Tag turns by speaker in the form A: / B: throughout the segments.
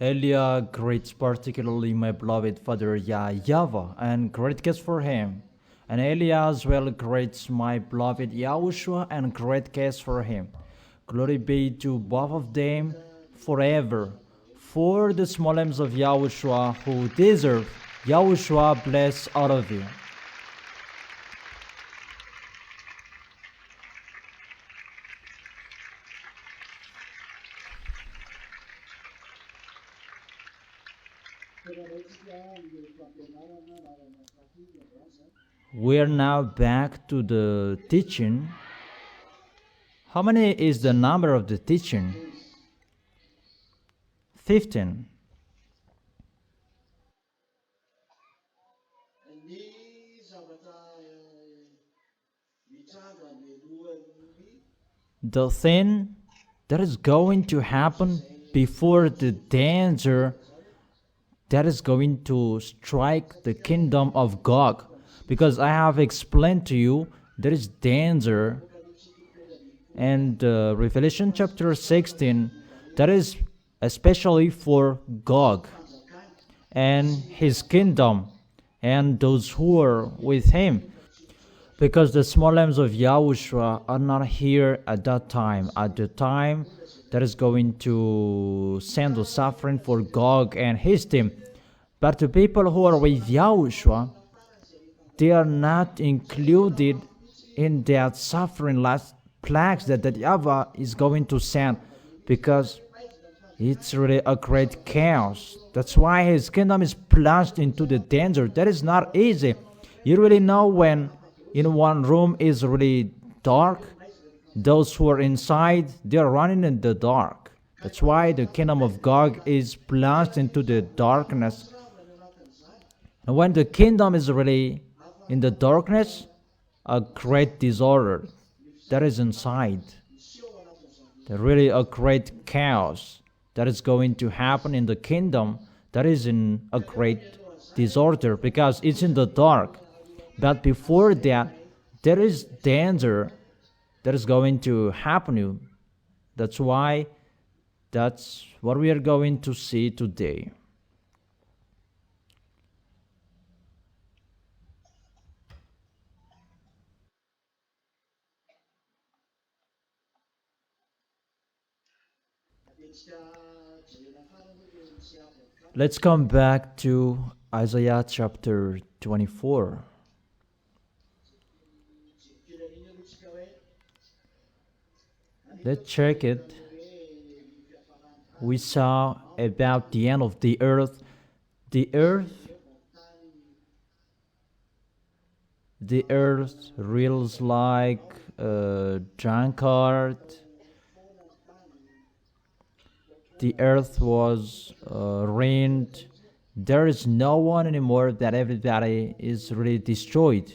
A: Elia greets particularly my beloved father YAHVAH and great gifts for him. And Elia as well greets my beloved YAHOSHUA and great gifts for him. Glory be to both of them forever. For the small limbs of YAHOSHUA who deserve, YAHOSHUA bless all of you. We are now back to the teaching. How many is the number of the teaching? 15. The thing that is going to happen before the danger that is going to strike the kingdom of Gog. Because I have explained to you, there is danger. And Revelation chapter 16, that is especially for Gog and his kingdom and those who are with him. Because the small lambs of Yahushua are not here at that time. At the time that is going to send the suffering for Gog and his team. But the people who are with Yahushua, they are not included in that suffering last plagues that YAHVAH is going to send, because it's really a great chaos. That's why his kingdom is plunged into the danger. That is not easy. You really know when in one room is really dark, those who are inside, they are running in the dark. That's why the kingdom of Gog is plunged into the darkness. And when the kingdom is really in the darkness, a great disorder that is inside. There really a great chaos that is going to happen in the kingdom that is in a great disorder because it's in the dark. But before that, there is danger that is going to happen. That's why that's what we are going to see today. Let's come back to Isaiah chapter 24. Let's check it. We saw about the end of the earth. The earth reels like a drunkard. The earth was rained. There is no one anymore, that everybody is really destroyed.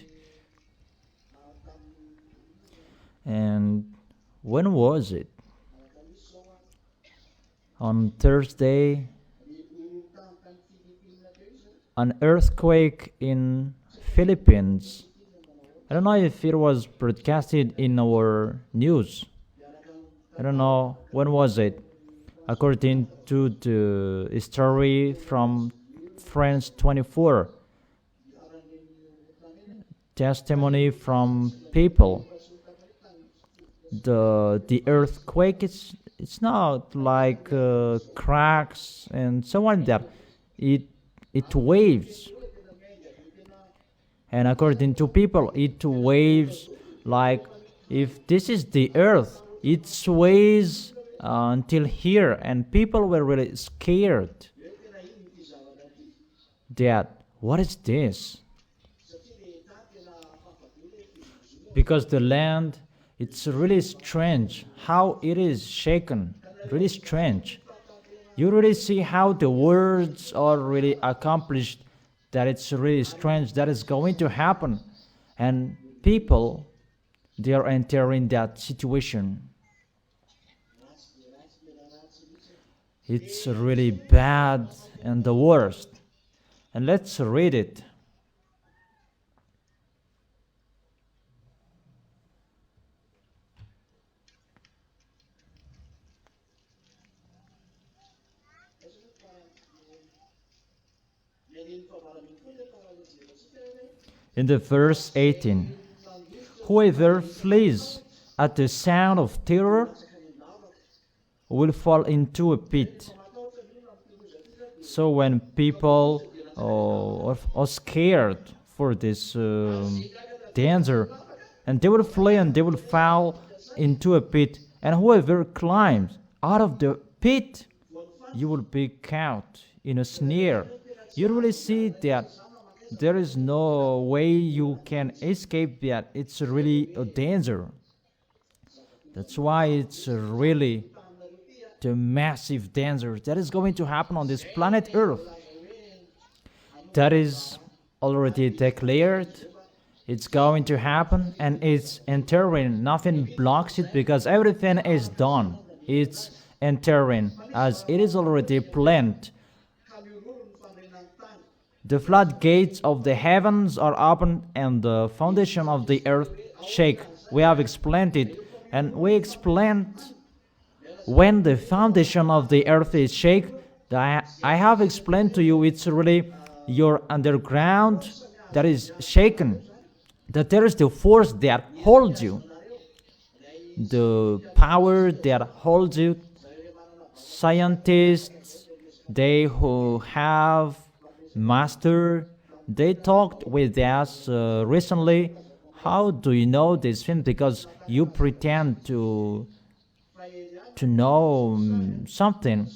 A: And when was it? On Thursday, an earthquake in Philippines. I don't know if it was broadcasted in our news. I don't know when was it. According to the story from France 24, testimony from people, the earthquake, it's not like cracks and so on, that it waves. And according to people, it waves like, if this is the earth, it sways until here, and people were really scared that what is this, because the land, it's really strange how it is shaken, really strange. You really see how the words are really accomplished, that it's really strange that is going to happen, and people, they are entering that situation. It's really bad and the worst. And let's read it. In the verse 18, whoever flees at the sound of terror will fall into a pit. So when people are scared for this danger, and they will flee and they will fall into a pit, and whoever climbs out of the pit, you will be caught in a snare. You really see that there is no way you can escape that. It's really a danger. That's why it's really the massive danger that is going to happen on this planet Earth. That is already declared. It's going to happen, and it's entering. Nothing blocks it because everything is done. It's entering as it is already planned. The floodgates of the heavens are opened and the foundation of the earth shake. We have explained it, and we explained when the foundation of the earth is shaken. I have explained to you it's really your underground that is shaken, that there is the force that holds you, the power that holds you. Scientists, they who have master, they talked with us recently. How do you know this thing? Because you pretend to know something,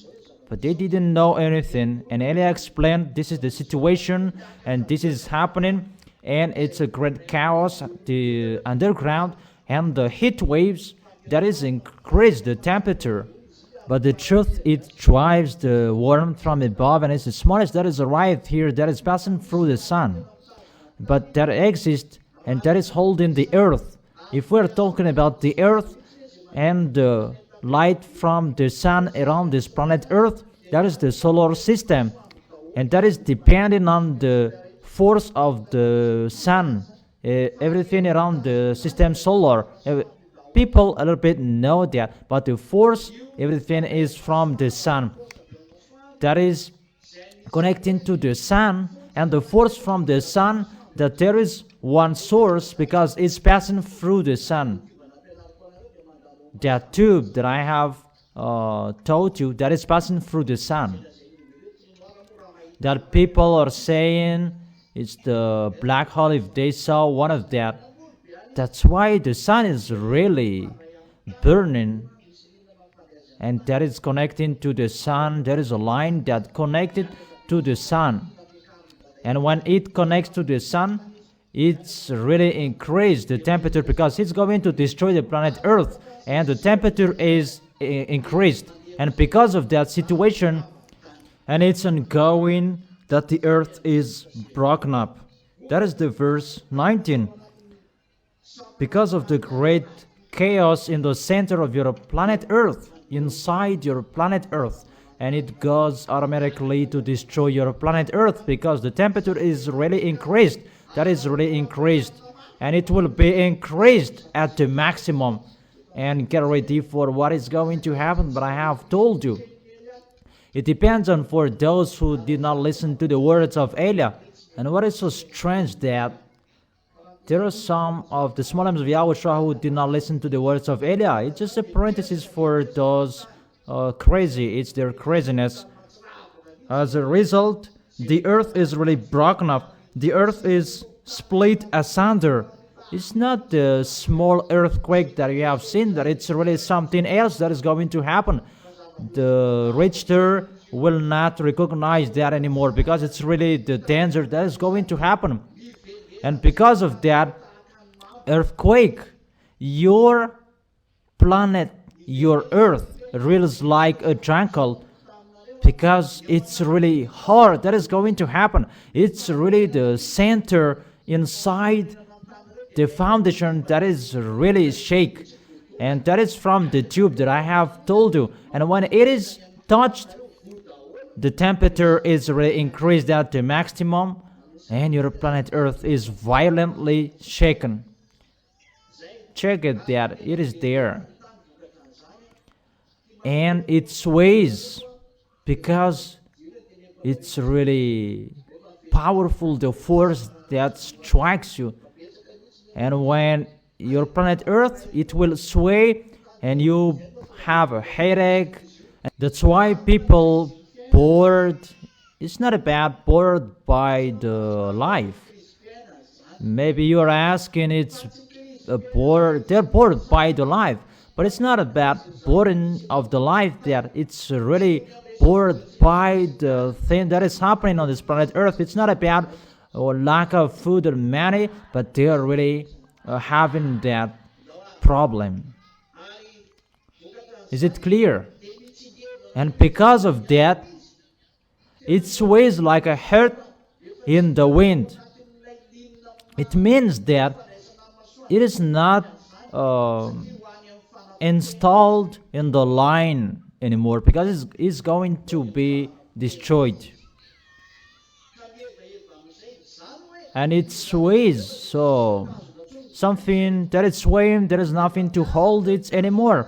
A: but they didn't know anything. And Elia explained this is the situation and this is happening, and it's a great chaos, the underground, and the heat waves that is increased the temperature. But the truth, it drives the warmth from above, and it's the smallest that is arrived here that is passing through the sun. But that exists and that is holding the earth. If we're talking about the earth and the light from the sun around this planet Earth, that is the solar system, and that is depending on the force of the sun. Everything around the system solar. People a little bit know that, but the force, everything is from the sun. That is connecting to the sun, and the force from the sun, that there is one source because it's passing through the sun. That tube that I have told you, that is passing through the sun. That people are saying it's the black hole if they saw one of that. That's why the sun is really burning, and that is connecting to the sun. There is a line that connected to the sun, and when it connects to the sun, it's really increased the temperature because it's going to destroy the planet Earth, and the temperature is increased. And because of that situation, and it's ongoing, that the earth is broken up. That is the verse 19. Because of the great chaos in the center of your planet Earth, inside your planet Earth, and it goes automatically to destroy your planet Earth because the temperature is really increased. That is really increased, and it will be increased at the maximum. And get ready for what is going to happen. But I have told you, it depends on for those who did not listen to the words of Elia. And what is so strange that there are some of the small of YAHOSHUA who did not listen to the words of Elia. It's just a parenthesis for those crazy. It's their craziness. As a result, the earth is really broken up. The earth is split asunder. It's not the small earthquake that you have seen, that it's really something else that is going to happen. The Richter will not recognize that anymore because it's really the danger that is going to happen. And because of that earthquake, your planet, your earth, feels like a jungle because it's really hard. That is going to happen. It's really the center inside the foundation that is really shake, and that is from the tube that I have told you. And when it is touched, the temperature is really increased at the maximum, and your planet Earth is violently shaken. Check it, that it is there, and it sways because it's really powerful the force that strikes you. And when your planet Earth, it will sway and you have a headache. That's why people bored. It's not about bored by the life. Maybe you're asking it's bored. They're bored by the life, but it's not about boredom of the life. That it's really bored by the thing that is happening on this planet Earth. It's not about lack of food or money, but they are really having that problem. Is it clear? And because of that, it sways like a heart in the wind. It means that it is not installed in the line anymore because it's going to be destroyed. And it sways, so something that is swaying, there is nothing to hold it anymore.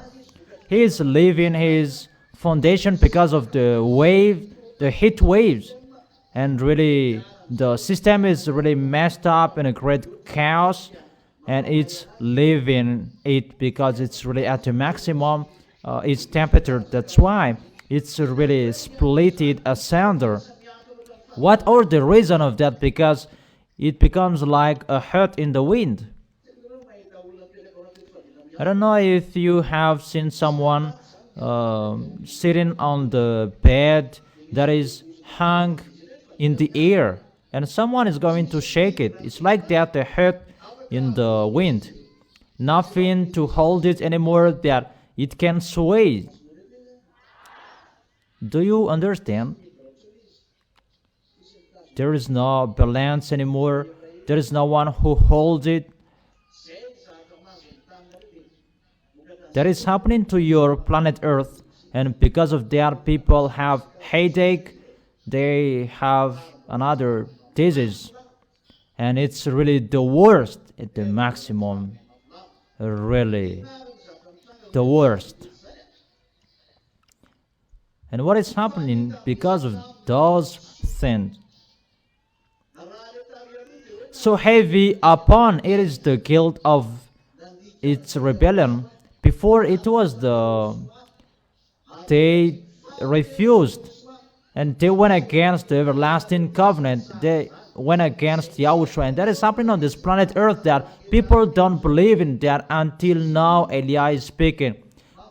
A: He is leaving his foundation because of the heat waves, and really the system is really messed up in a great chaos, and it's leaving it because it's really at the maximum its temperature. That's why it's really splitted asunder. What are the reason of that? Because it becomes like a heart in the wind. I don't know if you have seen someone sitting on the bed that is hung in the air, and someone is going to shake it. It's like that, the heart in the wind. Nothing to hold it anymore, that it can sway. Do you understand? There is no balance anymore. There is no one who holds it. That is happening to your planet Earth, and because of that, people have headache. They have another disease, and it's really the worst at the maximum. Really, the worst. And what is happening because of those things? So heavy upon it is the guilt of its rebellion. Before it was they refused, and they went against the everlasting covenant. They went against Yahushua, and that is happening on this planet Earth, that people don't believe in that until now. Elia is speaking.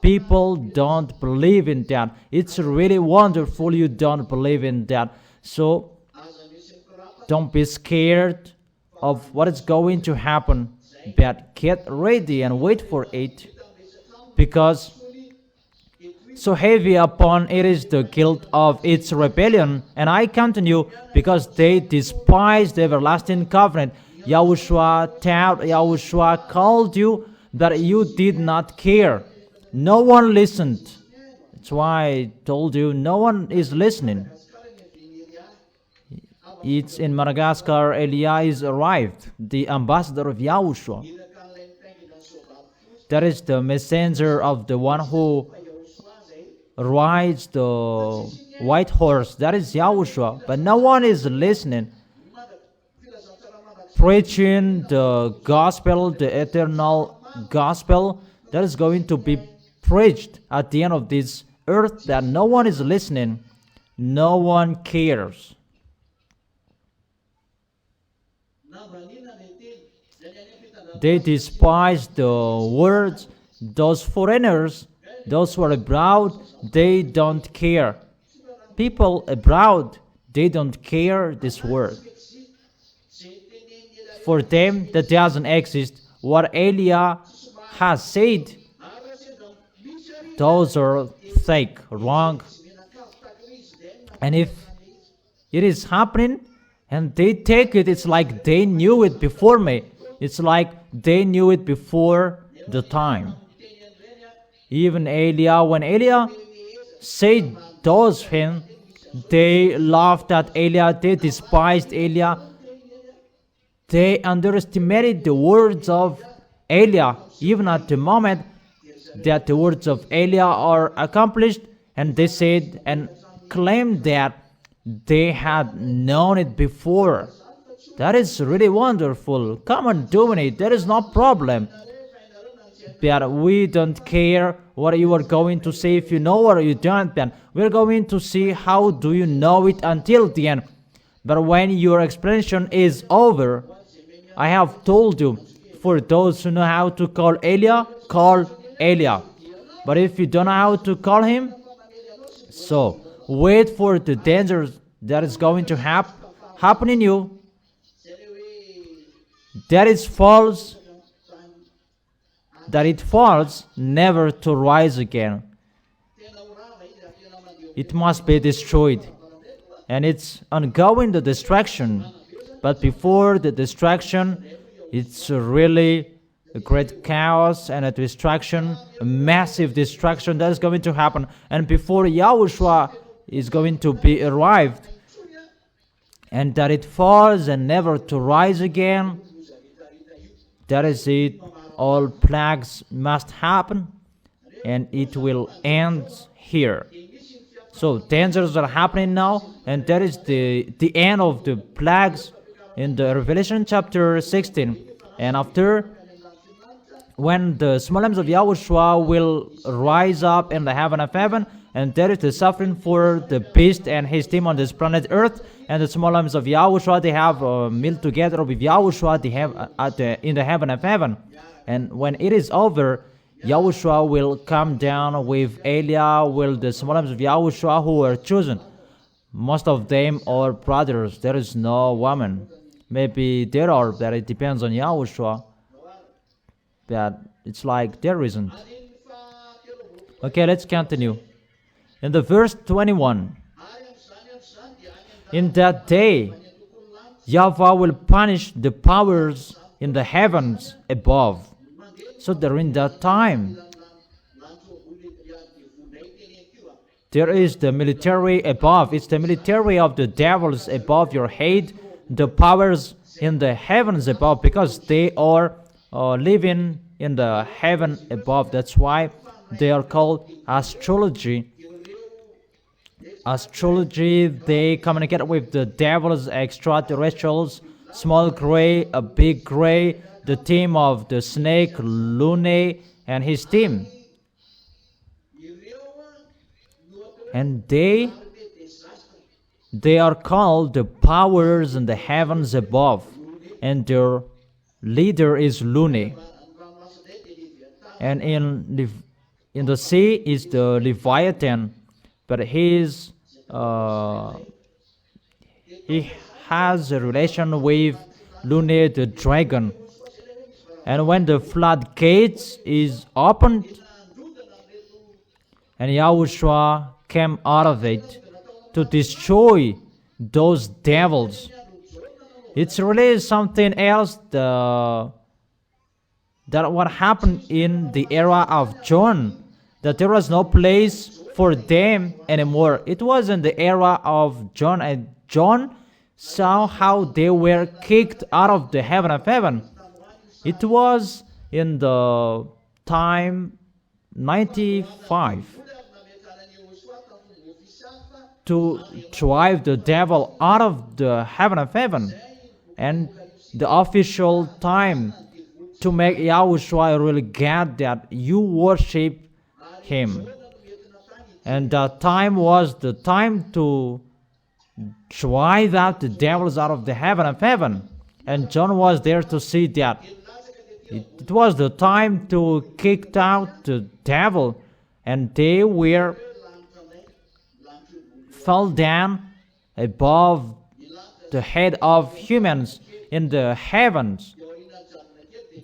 A: People don't believe in that. It's really wonderful you don't believe in that. So don't be scared of what is going to happen, but get ready and wait for it, because so heavy upon it is the guilt of its rebellion. And I continue, because they despised the everlasting covenant. Yahushua called you, but you did not care. No one listened. That's why I told you no one is listening. It's in Madagascar, Elia is arrived, the ambassador of Yahushua. That is the messenger of the one who rides the white horse. That is Yahushua. But no one is listening. Preaching the gospel, the eternal gospel, that is going to be preached at the end of this earth, that no one is listening. No one cares. They despise the words. Those foreigners, those who are abroad, they don't care. People abroad, they don't care this word. For them, that doesn't exist. What Elia has said, those are fake, wrong. And if it is happening and they take it, it's like they knew it before me. It's like they knew it before the time. Even Elia, when Elia said those things, they laughed at Elia, they despised Elia, they underestimated the words of Elia, even at the moment that the words of Elia are accomplished, and they said and claimed that They had known it before. That is really wonderful. Come on, doing it. There is no problem. But we don't care what you are going to say if you know or you don't. Then we're going to see how do you know it until the end. But when your explanation is over, I have told you, for those who know how to call Elia, call Elia. But if you don't know how to call him, so wait for the dangers that is going to happen in you. That is false. That it falls never to rise again. It must be destroyed. And it's ongoing, the destruction. But before the destruction, it's really a great chaos and a destruction, a massive destruction that is going to happen. And before Yahushua is going to be arrived, and that it falls and never to rise again, that is it. All plagues must happen, and it will end here. So dangers are happening now, and that is the end of the plagues in the Revelation chapter 16. And after, when the small lambs of Yahushua will rise up in the heaven of heaven, and there is the suffering for the beast and his team on this planet Earth, and the small lambs of Yahushua, they have a meal together with Yahushua, they have in the heaven of heaven. And when it is over, Yahushua will come down with Elia, with the small lambs of Yahushua who were chosen. Most of them are brothers. There is no woman. Maybe there are, but it depends on Yahushua. But it's like there isn't. Okay, let's continue. In the verse 21, in that day, YAHVAH will punish the powers in the heavens above. So during that time, there is the military above. It's the military of the devils above your head, the powers in the heavens above, because they are living in the heaven above. That's why they are called astrology. Astrology, they communicate with the devils, extraterrestrials, small gray, a big gray, the team of the snake, Lune, and his team. And they are called the powers in the heavens above. And their leader is Lune. And in the sea is the Leviathan, but he has a relation with Lune the dragon. And when the floodgates is opened, and Yahushua came out of it to destroy those devils, it's really something else that what happened in the era of John, that there was no place for them anymore. It was in the era of John, and John saw how they were kicked out of the heaven of heaven. It was in the time 95 to drive the devil out of the heaven of heaven, and the official time to make Yahushua really get that you worship him. And that time was the time to drive out the devils out of the heaven of heaven. And John was there to see that. It was the time to kick out the devil, and they fell down above the head of humans in the heavens.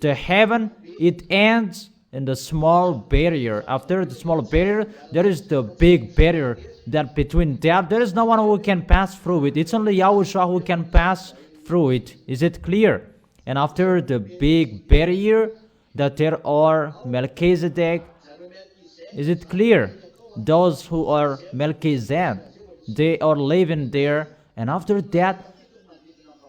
A: The heaven, it ends in the small barrier. After the small barrier, there is the big barrier. That between that, there is no one who can pass through it. It's only Yahushua who can pass through it. Is it clear? And after the big barrier, that there are Melchizedek. Is it clear? Those who are Melchizedek, they are living there. And after that,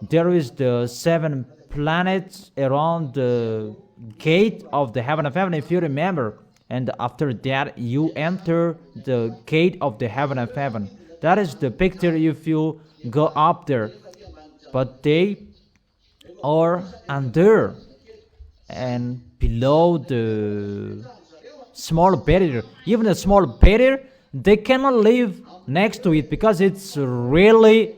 A: there is the 7 planets around the gate of the heaven of heaven, if you remember. And after that, you enter the gate of the heaven of heaven. That is the picture if you go up there. But they are under and below the small barrier. Even a small barrier, they cannot live next to it because it's really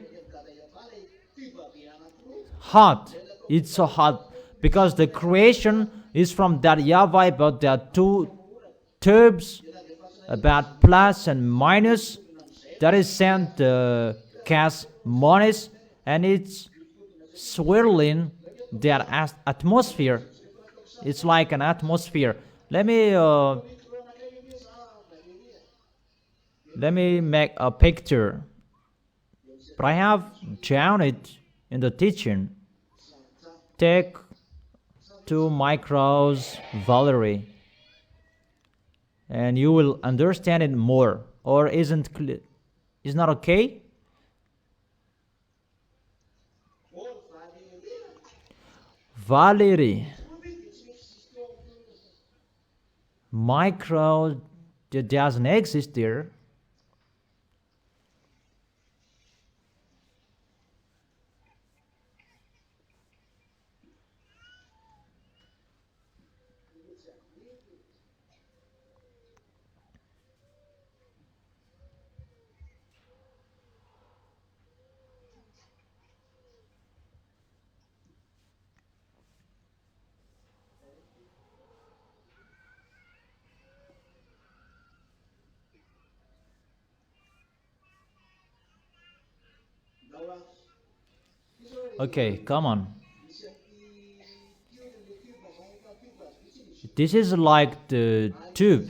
A: hot. It's so hot because the creation is from that YAHVAH, but there are two tubes about plus and minus that is sent the gas minus, and it's swirling their atmosphere. It's like an atmosphere. Let me make a picture, but I have drawn it in the teaching. Take 2 micros, Valerie, and you will understand it more. Or isn't clear? Is not okay? Valerie, micro that doesn't exist there. Okay, come on. This is like the tube.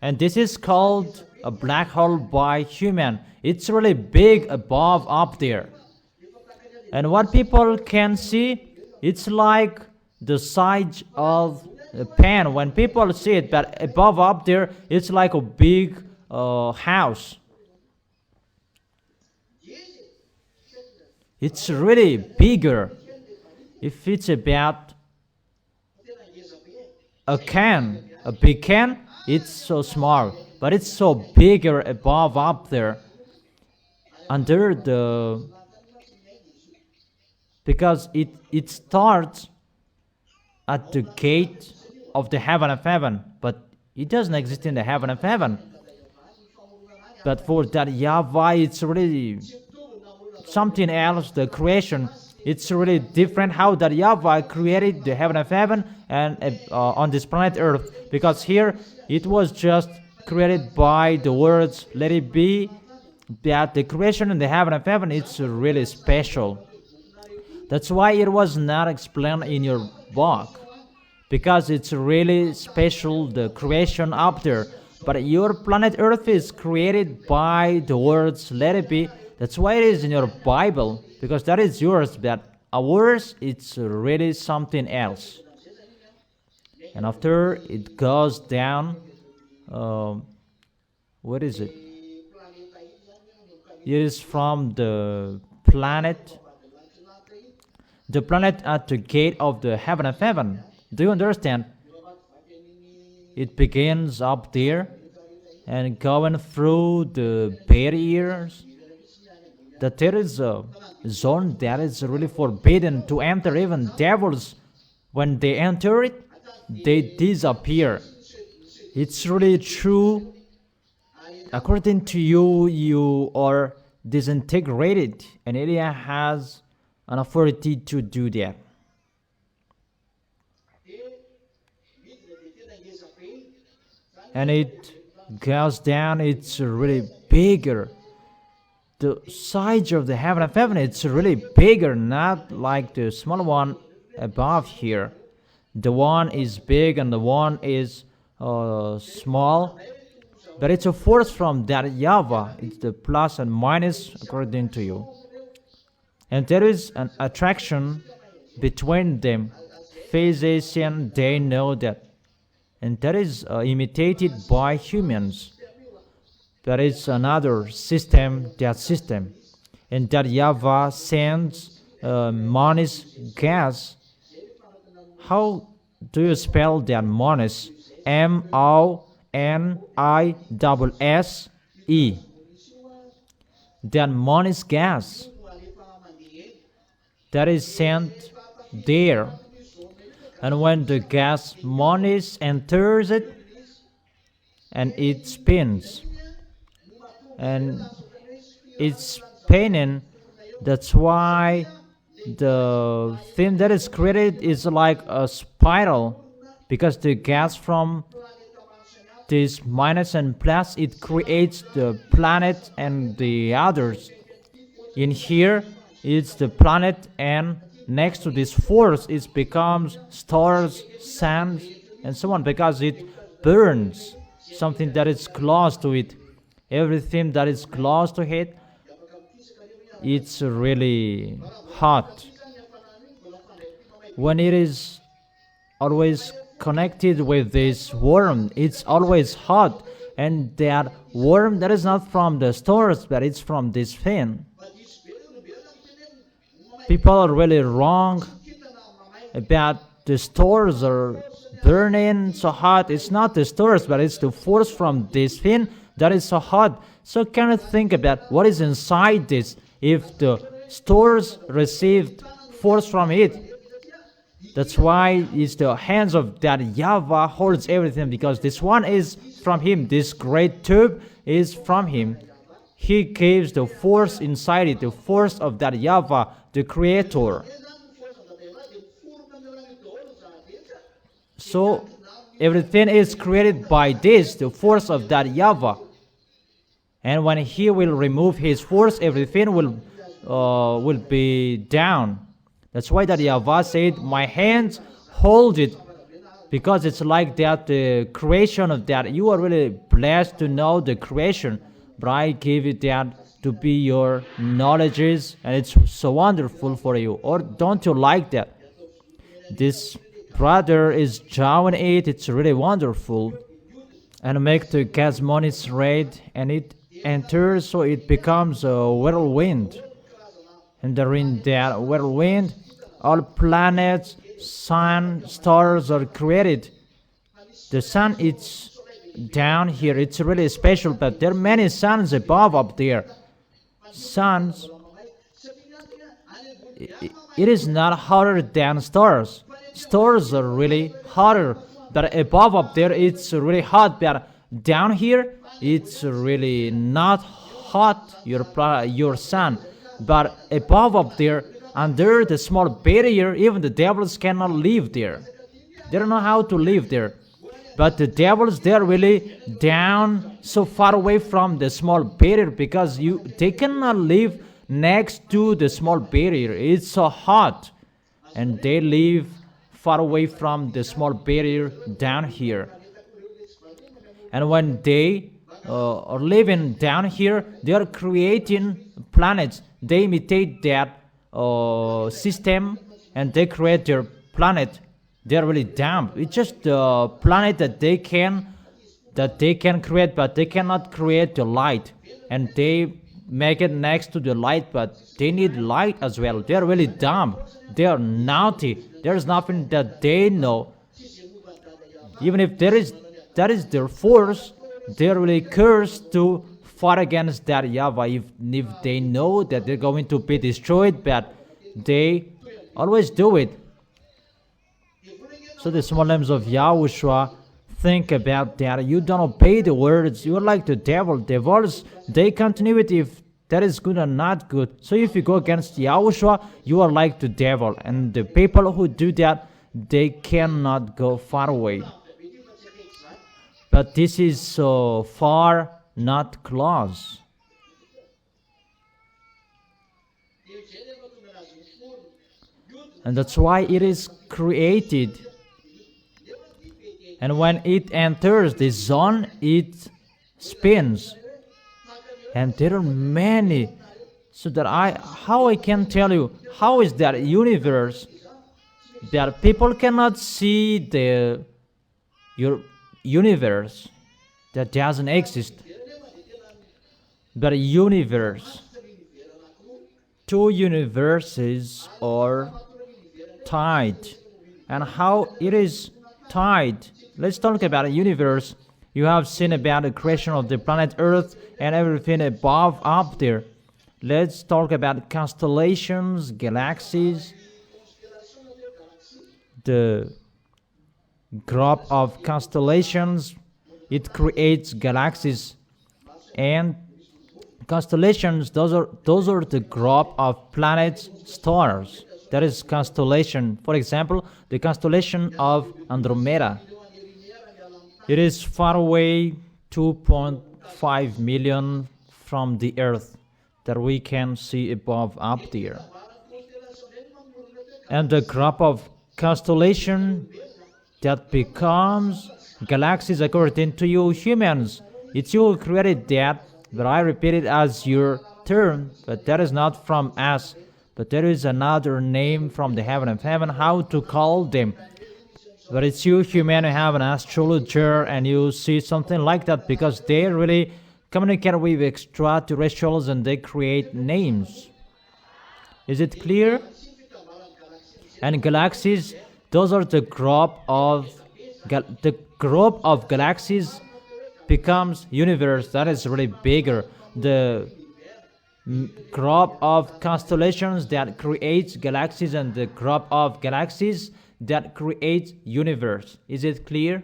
A: And this is called a black hole by human. It's really big above up there. And what people can see, it's like the size of a pen. When people see it, but above up there, it's like a big house. It's really bigger. If it's about a can, a big can, it's so small, but it's so bigger above up there under the, because it starts at the gate of the heaven of heaven, but it doesn't exist in the heaven of heaven. But for that YAHVAH, it's really something else. The creation, it's really different how that YAHVAH created the heaven of heaven and on this planet earth, because here it was just created by the words let it be. That the creation in the heaven of heaven, it's really special. That's why it was not explained in your book, because it's really special, the creation up there. But your planet earth is created by the words let it be. That's why it is in your Bible, because that is yours, but ours, it's really something else. And after it goes down, what is it? It is from the planet at the gate of the heaven of heaven. Do you understand? It begins up there and going through the barriers. That there is a zone that is really forbidden to enter. Even devils, when they enter it, they disappear. It's really true. According to you, you are disintegrated, and Elia has an authority to do that. And it goes down, it's really bigger. The size of the heaven of heaven, it's really bigger, not like the small one above here. The one is big and the one is small, but it's a force from that YAHVAH. It's the plus and minus according to you, and there is an attraction between them. Physicians, they know that, and that is imitated by humans. There is another system, and that YAHVAH sends minus gas. How do you spell that minus? MONIS. NISSE. Then Moniz gas that is sent there. And when the gas Moniz enters it, and it spins, and it's spinning, that's why the thing that is created is like a spiral, because the gas from this minus and plus, it creates the planet and the others. In here it's the planet, and next to this force it becomes stars, sand, and so on, because it burns something that is close to it. Everything that is close to it, it's really hot. When it is always connected with this worm, it's always hot, and that worm that is not from the stars, but it's from this fin. People are really wrong about the stores are burning so hot. It's not the stores, but it's the force from this fin that is so hot. So can you think about what is inside this? If the stores received force from it, that's why it's the hands of that YAHVAH holds everything, because this one is from him. This great tube is from him. He gives the force inside it, the force of that YAHVAH, the creator. So everything is created by this, the force of that YAHVAH. And when he will remove his force, everything will be down. That's why that YAHVAH said, my hands hold it, because it's like that, the creation of that. You are really blessed to know the creation, but I give you that to be your knowledges, and it's so wonderful for you. Or don't you like that? This brother is drawing it, it's really wonderful. And make the gas monies red, and it enters, so it becomes a whirlwind. And during that whirlwind, all planets, sun, stars are created. The sun is down here, it's really special, but there are many suns above up there. Suns, it is not hotter than stars. Stars are really hotter, but above up there it's really hot, but down here it's really not hot, your sun. But above up there, under the small barrier, even the devils cannot live there. They don't know how to live there. But the devils, they're really down so far away from the small barrier, because they cannot live next to the small barrier. It's so hot. And they live far away from the small barrier down here. And when they are living down here, they are creating planets. They imitate that system, and they create their planet. They are really dumb. It's just the planet that they can create, but they cannot create the light. And they make it next to the light, but they need light as well. They are really dumb. They are naughty. There is nothing that they know. Even if that is their force, they are really cursed to fight against that YAHVAH. If they know that they're going to be destroyed, but they always do it. So the small names of YAHOSHUA, think about that. You don't obey the words. You are like the devil. Devils, they continue it if that is good or not good. So if you go against YAHOSHUA, you are like the devil. And the people who do that, they cannot go far away. But this is so far, not close. And that's why it is created. And when it enters the zone, it spins. And there are many. So that how I can tell you, how is that universe that people cannot see your universe that doesn't exist. But a universe, two universes are tied. And how it is tied? Let's talk about a universe. You have seen about the creation of the planet Earth and everything above up there. Let's talk about constellations, galaxies, the group of constellations. It creates galaxies, and constellations, those are the group of planets, stars. That is constellation. For example, the constellation of Andromeda. It is far away, 2.5 million from the Earth, that we can see above up there. And the group of constellation that becomes galaxies according to you humans. It's you who created that, but I repeat it as your term, but that is not from us, but there is another name from the heaven of heaven, how to call them. But it's you human who have an astrologer and you see something like that, because they really communicate with extraterrestrials and they create names. Is it clear? And galaxies, those are the group of galaxies becomes universe that is really bigger. The group of constellations that creates galaxies and the group of galaxies that creates universe. Is it clear?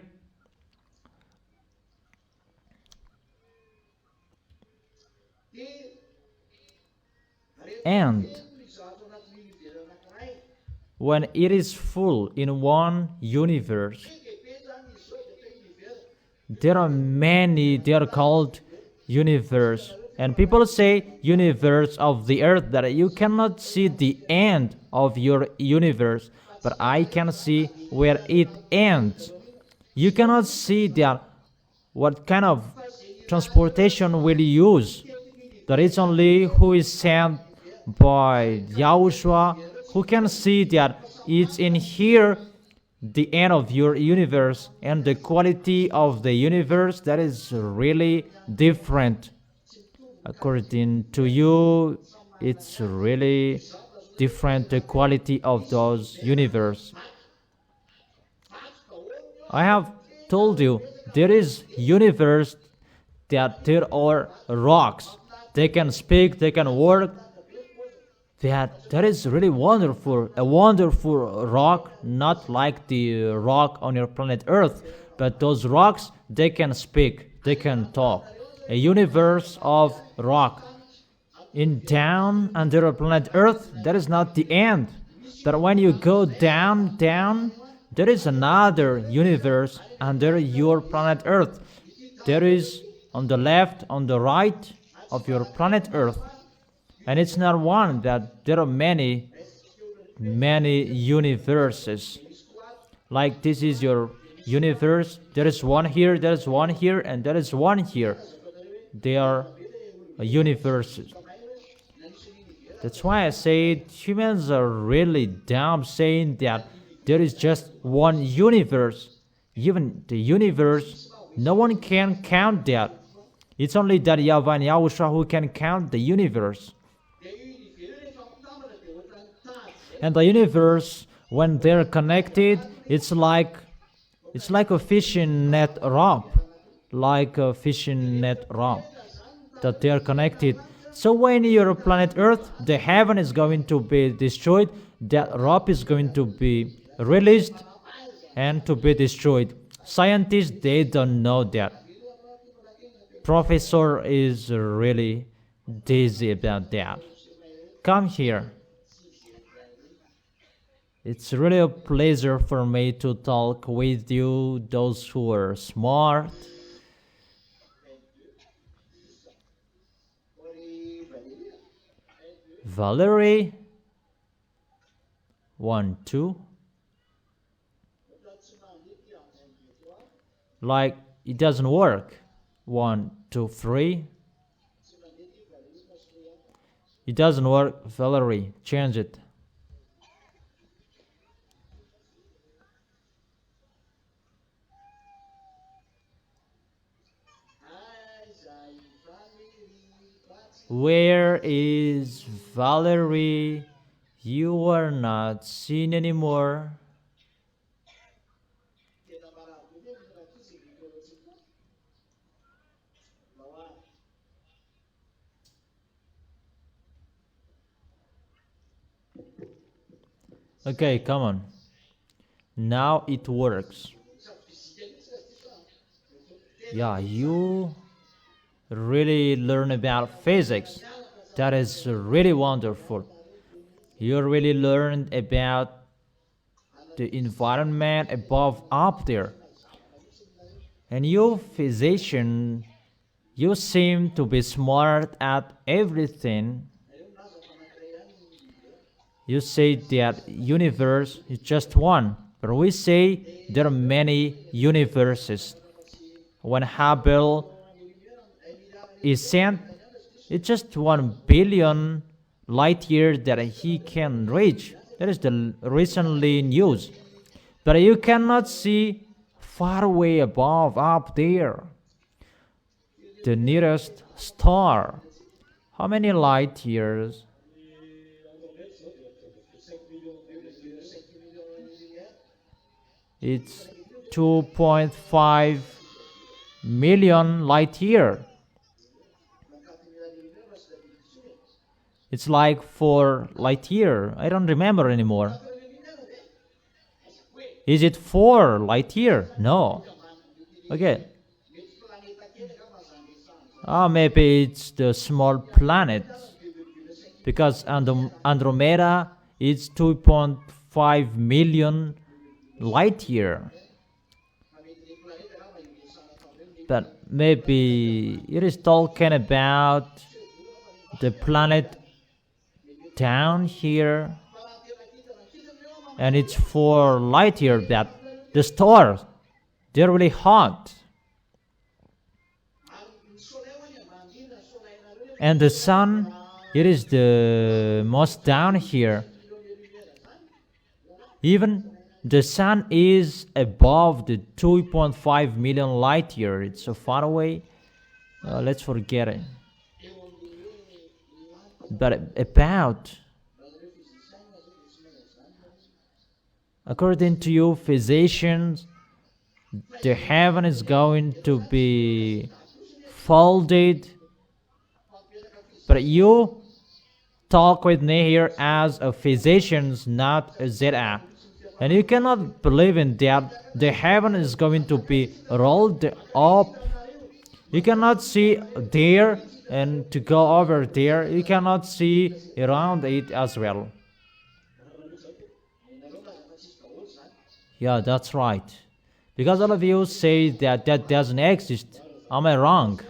A: And when it is full in one universe, there are many, they are called universe. And people say universe of the earth, that you cannot see the end of your universe, but I can see where it ends. You cannot see that what kind of transportation will you use. That it's only who is sent by Yahushua who can see that it's in here the end of your universe, and the quality of the universe that is really different. According to you, it's really different, the quality of those universe. I have told you there is universe that there are rocks. They can speak, they can work. That is really wonderful. A wonderful rock, not like the rock on your planet Earth, but those rocks, they can speak, they can talk. A universe of rock. In down under a planet Earth, that is not the end. But when you go down, there is another universe under your planet Earth. There is on the left, on the right of your planet Earth. And it's not one, that there are many universes. Like this is your universe. There is one here, there is one here, and there is one here. They are universes. That's why I say humans are really dumb saying that there is just one universe. Even the universe, no one can count that. It's only that YAHVAH and YAHOSHUA who can count the universe. And the universe, when they're connected, it's like a fishing net rope, that they are connected. So when your planet Earth, the heaven is going to be destroyed, that rope is going to be released and to be destroyed. Scientists, they don't know that. Professor is really dizzy about that. Come here. It's really a pleasure for me to talk with you, those who are smart. Valerie, 1, 2. Like it doesn't work. 1, 2, 3. It doesn't work, Valerie. Change it. Where is Valerie? You are not seen anymore. Okay, come on. Now it works. Yeah, you really learn about physics. That is really wonderful. You really learned about the environment above up there. And you physician, you seem to be smart at everything. You say that universe is just one, but we say there are many universes. When Hubble is sent, it's just 1 billion light year that he can reach. That is the recently news. But you cannot see far away above up there the nearest star. How many light years? It's 2.5 million light year. It's like 4 light year. I don't remember anymore. Is it 4 light year? No. Okay. Maybe it's the small planet because Andromeda is 2.5 million light year. But maybe it is talking about the planet down here, and it's 4 light year that the stars, they're really hot. And the sun, it is the most down here. Even the sun is above the 2.5 million light year. It's so far away. Let's forget it. But about, according to you physicians, the heaven is going to be folded. But you talk with me here as a physician, not a ZA. And you cannot believe in that the heaven is going to be rolled up. You cannot see there and to go over there. You cannot see around it as well. Yeah, that's right. Because all of you say that that doesn't exist. Am I wrong?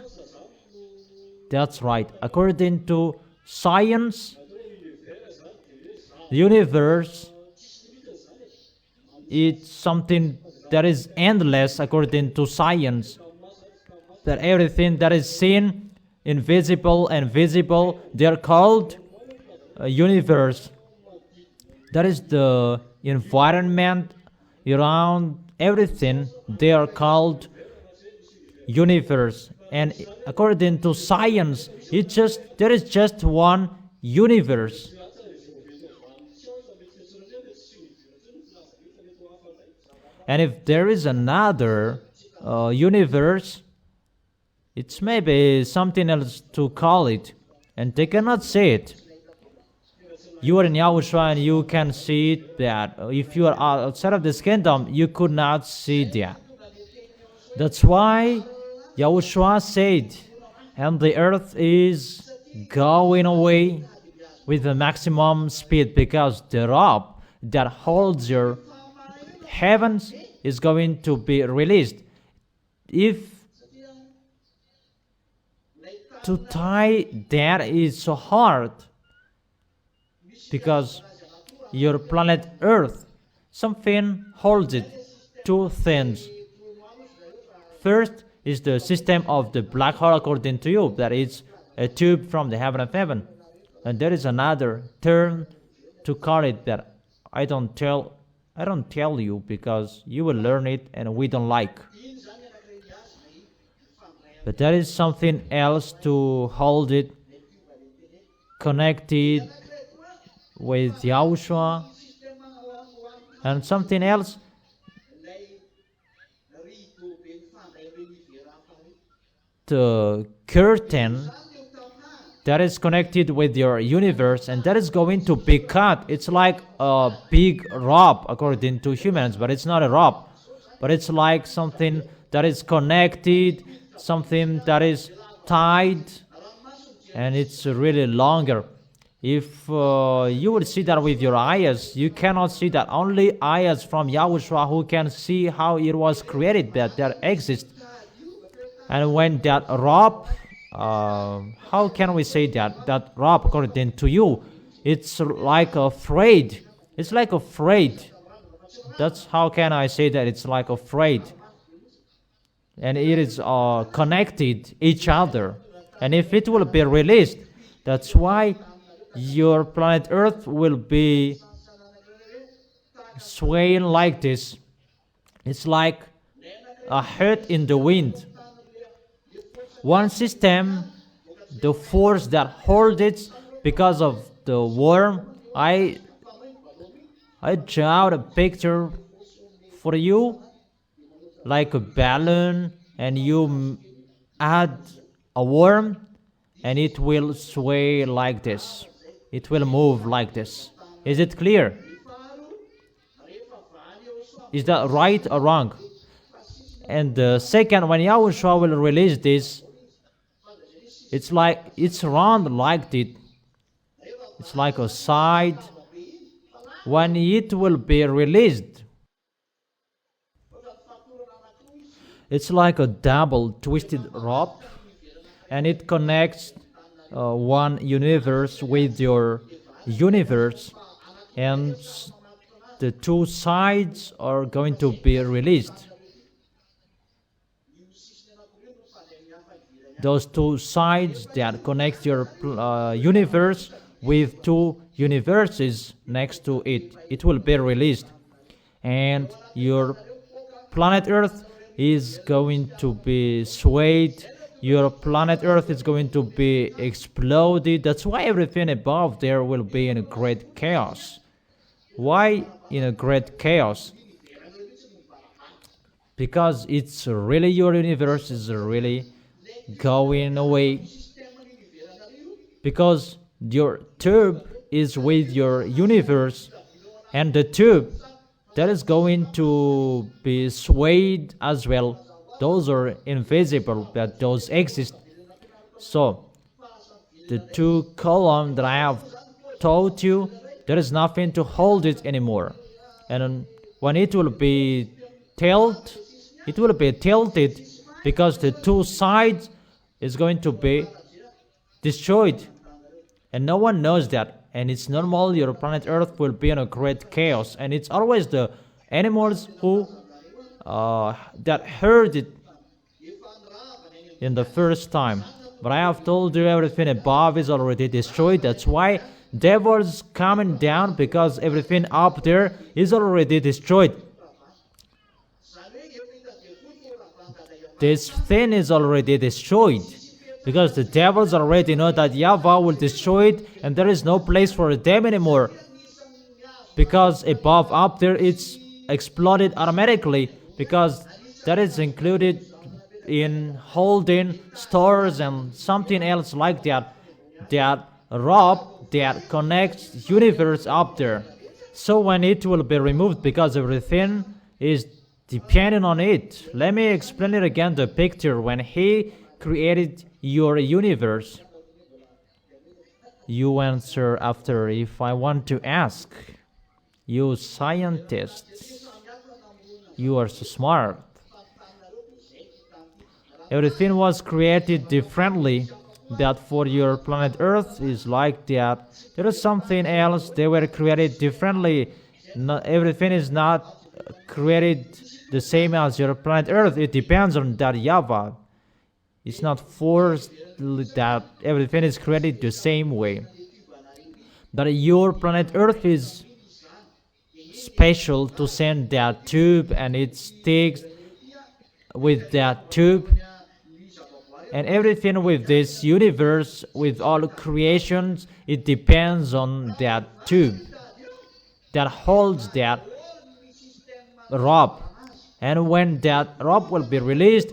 A: That's right. According to science, the universe is something that is endless according to science. That everything that is seen, invisible and visible, they are called a universe. That is the environment around everything. They are called universe. And according to science, there is just one universe. And if there is another universe, it's maybe something else to call it, and they cannot say it. You are in Yahushua and you can see it, that if you are outside of this kingdom, you could not see that. That's why Yahushua said, and the earth is going away with the maximum speed, because the rope that holds your heavens is going to be released. If to tie that is so hard, because your planet Earth, something holds it. Two things. First is the system of the black hole, according to you, that is a tube from the heaven of heaven. And there is another term to call it that I don't tell you, because you will learn it and we don't like. But there is something else to hold it connected with Yahushua, and something else to curtain that is connected with your universe, and that is going to be cut. It's like a big rope according to humans, but it's not a rope, but it's like something that is connected, something that is tied, and it's really longer. If you would see that with your eyes, you cannot see that. Only eyes from Yahushua who can see how it was created, that exists. And when that rope, how can we say that rope according to you, it's like a freight. It's like a freight. That's how can I say that it's like a freight. And it is connected each other. And if it will be released, that's why your planet Earth will be swaying like this. It's like a head in the wind. One system, the force that holds it because of the worm. I drew out a picture for you, like a balloon, and you add a worm, and it will sway like this. It will move like this. Is it clear? Is that right or wrong? And the second, when Yahushua will release this, it's like it's round like that. It's like a side. When it will be released, it's like a double twisted rope, and it connects one universe with your universe, and the two sides are going to be released. Those two sides that connect your universe with two universes next to it, it will be released, and your planet Earth is going to be swayed. Your planet Earth is going to be exploded. That's why everything above there will be in a great chaos. Why in a great chaos? Because it's really, your universe is really going away. Because your tube is with your universe, and the tube that is going to be swayed as well. Those are invisible, but those exist. So the two columns that I have told you, there is nothing to hold it anymore. And when it will be tilted, it will be tilted because the two sides is going to be destroyed. And no one knows that. And it's normal, your planet Earth will be in a great chaos. And it's always the animals who that heard it in the first time. But I have told you everything above is already destroyed. That's why devils coming down, because everything up there is already destroyed. This thing is already destroyed, because the devils already know that YAHVAH will destroy it, and there is no place for them anymore. Because above up there it's exploded automatically, because that is included in holding stores and something else like that. That rope that connects universe up there. So when it will be removed, because everything is depending on it. Let me explain it again, the picture. When he created your universe, you answer after if I want to ask. You scientists, you are so smart. Everything was created differently. That for your planet Earth is like that. There is something else. They were created differently. Not everything is not created the same as your planet Earth. It depends on that YAHVAH. It's not forced that everything is created the same way. But your planet Earth is special to send that tube, and it sticks with that tube. And everything with this universe, with all creations, it depends on that tube that holds that rope. And when that rope will be released,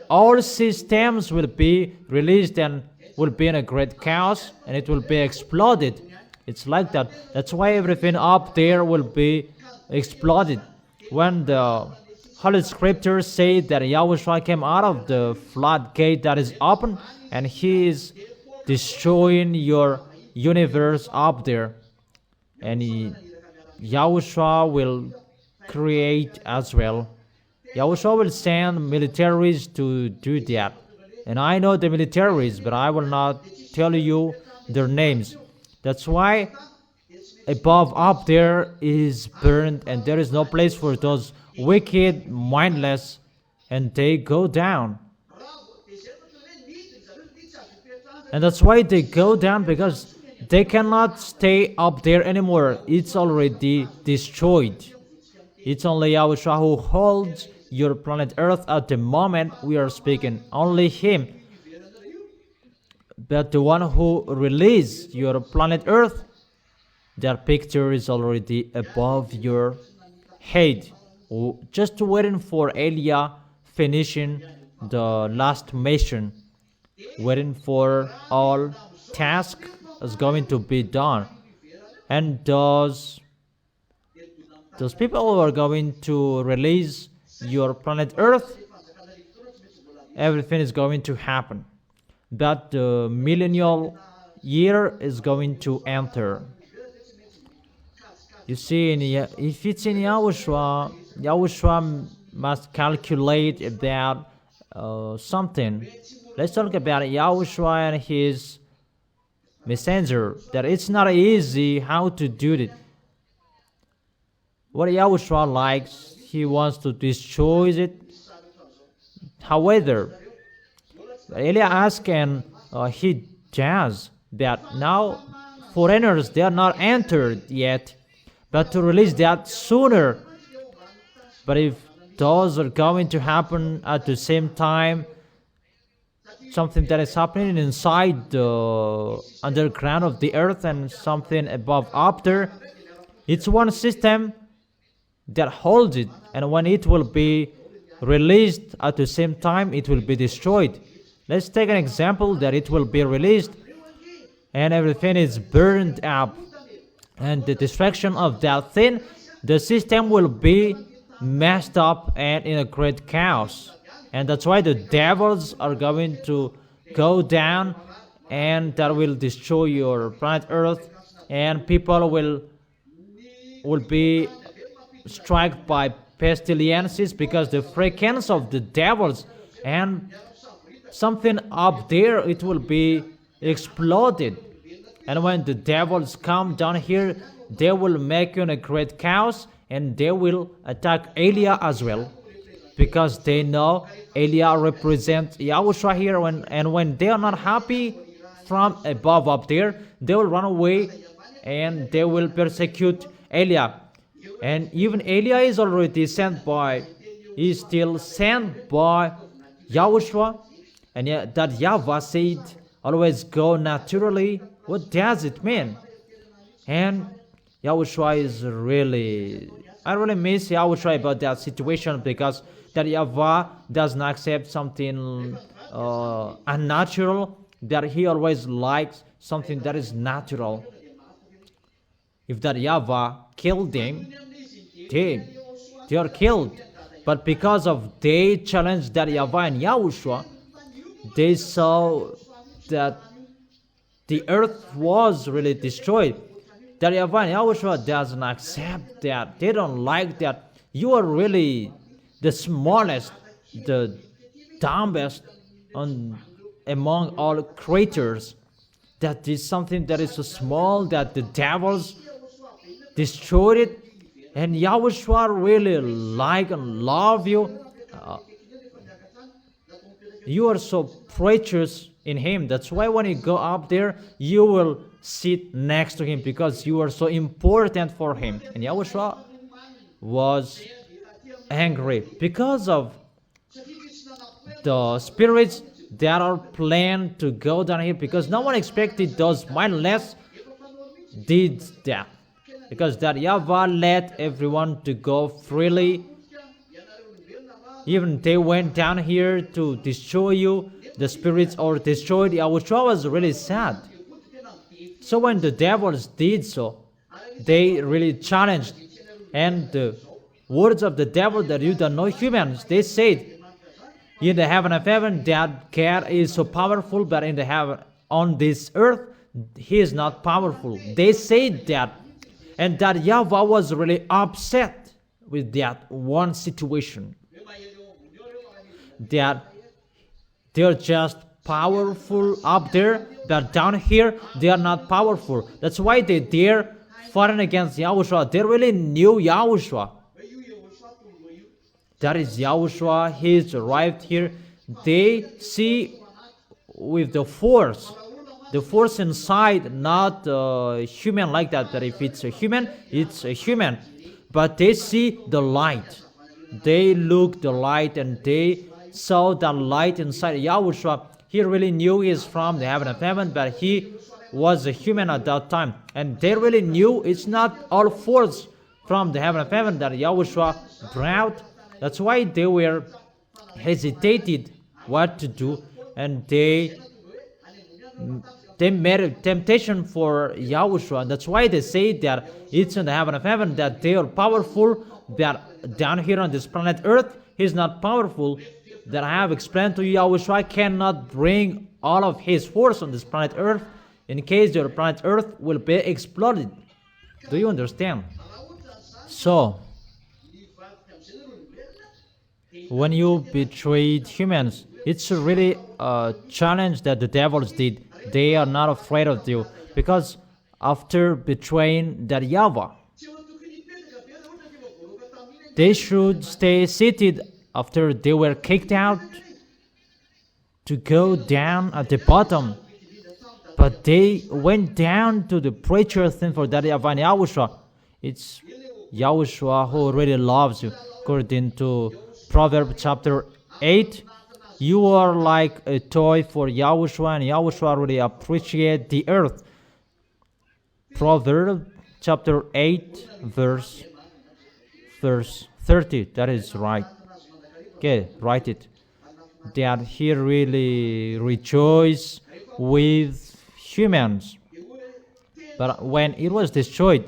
A: all systems will be released and will be in a great chaos and it will be exploded. It's like that. That's why everything up there will be exploded. When the Holy Scriptures say that Yahushua came out of the floodgate that is open and he is destroying your universe up there. And Yahushua will create as well. Yahushua will send militaries to do that. And I know the militaries, but I will not tell you their names. That's why above up there is burned and there is no place for those wicked, mindless, and they go down. And that's why they go down, because they cannot stay up there anymore. It's already destroyed. It's only Yahushua who holds your planet Earth at the moment we are speaking. Only Him. But the one who released your planet Earth, that picture is already above your head. Just waiting for Elia finishing the last mission. Waiting for all task is going to be done. And those people who are going to release your planet Earth, everything is going to happen. But the millennial year is going to enter. You see, if it's in Yahushua, Yahushua must calculate about something. Let's talk about Yahushua and his messenger. That it's not easy how to do it. What Yahushua likes, he wants to destroy it. However, Elia asked and he does that. Now foreigners, they are not entered yet, but to release that sooner. But if those are going to happen at the same time, something that is happening inside the underground of the earth and something above up there, it's one system that holds it, and when it will be released at the same time, it will be destroyed. Let's take an example that it will be released and everything is burned up, and the destruction of that thing, the system will be messed up and in a great chaos. And that's why the devils are going to go down, and that will destroy your planet Earth, and people will be struck by pestilences because the frequency of the devils and something up there, it will be exploded. And when the devils come down here, they will make a great chaos, and they will attack Elia as well, because they know Elia represents Yahushua here. And when they are not happy from above up there, they will run away and they will persecute Elia. And even Elia is already still sent by Yahushua. And yet that YAHVAH said, always go naturally. What does it mean? And Yahushua is I really miss Yahushua about that situation, because that YAHVAH does not accept something unnatural, that he always likes something that is natural. If that YAHVAH killed them, they are killed. But because of they challenged that YAHVAH and Yahushua, they saw that the earth was really destroyed. That YAHVAH and Yahushua doesn't accept that. They don't like that. You are really the smallest, the dumbest among all creatures. That is something that is so small that the devils destroyed it. And Yahushua really like and love you. You are so precious in Him. That's why when you go up there, you will sit next to Him, because you are so important for Him. And Yahushua was angry because of the spirits that are planned to go down here, because no one expected those mindless did that, because that YAHVAH let everyone to go freely. Even they went down here to destroy you, the spirits, or destroyed Yahushua was really sad. So when the devils did so, they really challenged. And the words of the devil that you don't know humans, they said, in the heaven of heaven, that God is so powerful, but in the heaven, on this earth, he is not powerful. They said that, and that YAHVAH was really upset with that one situation. That they're just powerful up there, but down here they are not powerful. That's why they dare fighting against Yahushua. They really knew Yahushua. That is Yahushua. He's arrived here. They see with the force inside, not human like that. That if it's a human, it's a human. But they see the light. They look the light and they saw the light inside Yahushua. He really knew he's from the heaven of heaven, but he was a human at that time. And they really knew it's not all force from the heaven of heaven that Yahushua brought. That's why they were hesitated what to do, and they made a temptation for Yahushua. That's why they say that it's in the heaven of heaven, that they are powerful, that down here on this planet Earth, he's not powerful. That I have explained to you, Yahushua cannot bring all of his force on this planet Earth in case your planet Earth will be exploded. Do you understand? So, when you betrayed humans, it's really a challenge that the devils did. They are not afraid of you, because after betraying that YAHVAH, they should stay seated after they were kicked out to go down at the bottom. But they went down to the preacher thing for that YAHVAH and Yahushua. It's Yahushua who really loves you. According to Proverbs chapter 8, you are like a toy for Yahushua, and Yahushua really appreciates the earth. Proverbs chapter 8, verse 30. That is right. Okay, write it. That he really rejoiced with humans. But when it was destroyed,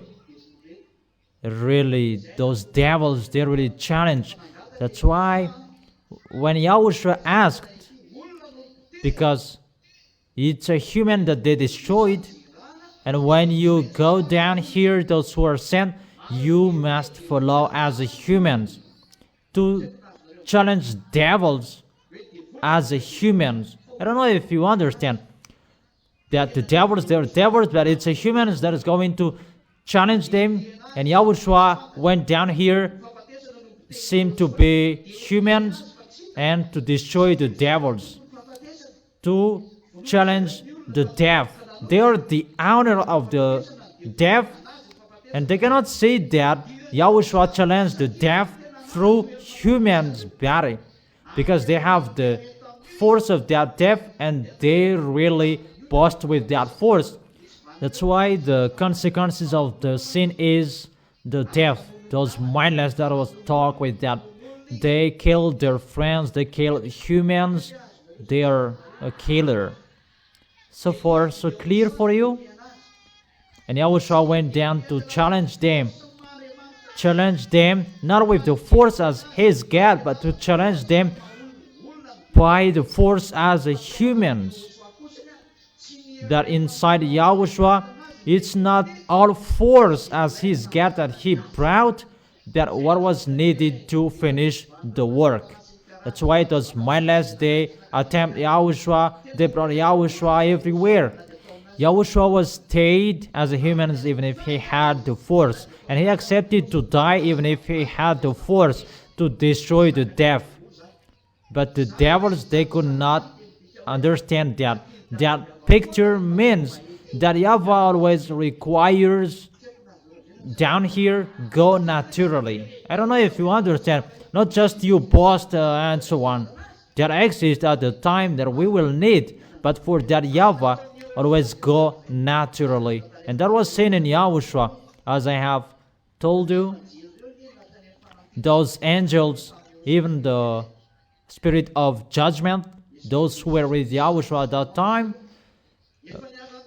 A: really, those devils, they really challenged. That's why when Yahushua asked, because it's a human that they destroyed, and when you go down here, those who are sent, you must follow as a humans to challenge devils as a humans. I don't know if you understand that the devils, they're devils, but it's a humans that is going to challenge them. And Yahushua went down here, seemed to be humans, and to destroy the devils, to challenge the deaf. They are the owner of the deaf, and they cannot say that Yahushua challenged the deaf through humans' body, because they have the force of that deaf, and they really boast with that force. That's why the consequences of the sin is the deaf. Those mindless that was talk with that, they kill their friends, they kill humans, they are a killer. So far, so clear for you? And Yahushua went down to challenge them not with the force as his God, but to challenge them by the force as a humans. That inside Yahushua, it's not all force as his God that he brought, that what was needed to finish the work. That's why it was mindless. They attempt Yahushua, they brought Yahushua everywhere. Yahushua was stayed as a human even if he had the force, and he accepted to die even if he had the force to destroy the deaf. But the devils, they could not understand that. That picture means that YAHVAH always requires down here go naturally. I don't know if you understand. Not just you boast and so on. That exists at the time that we will need, but for that YAHVAH always go naturally. And that was seen in Yahushua, as I have told you. Those angels, even the spirit of judgment, those who were with Yahushua at that time,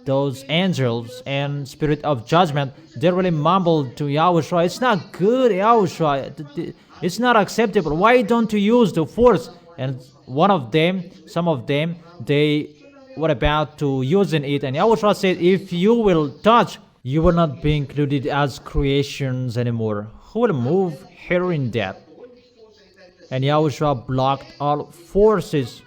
A: those angels and spirit of judgment, they really mumbled to Yahushua, it's not good, Yahushua, it's not acceptable, why don't you use the force? And some of them, they were about to using it, and Yahushua said, if you will touch, you will not be included as creations anymore. Who will move hearing that? And Yahushua blocked all forces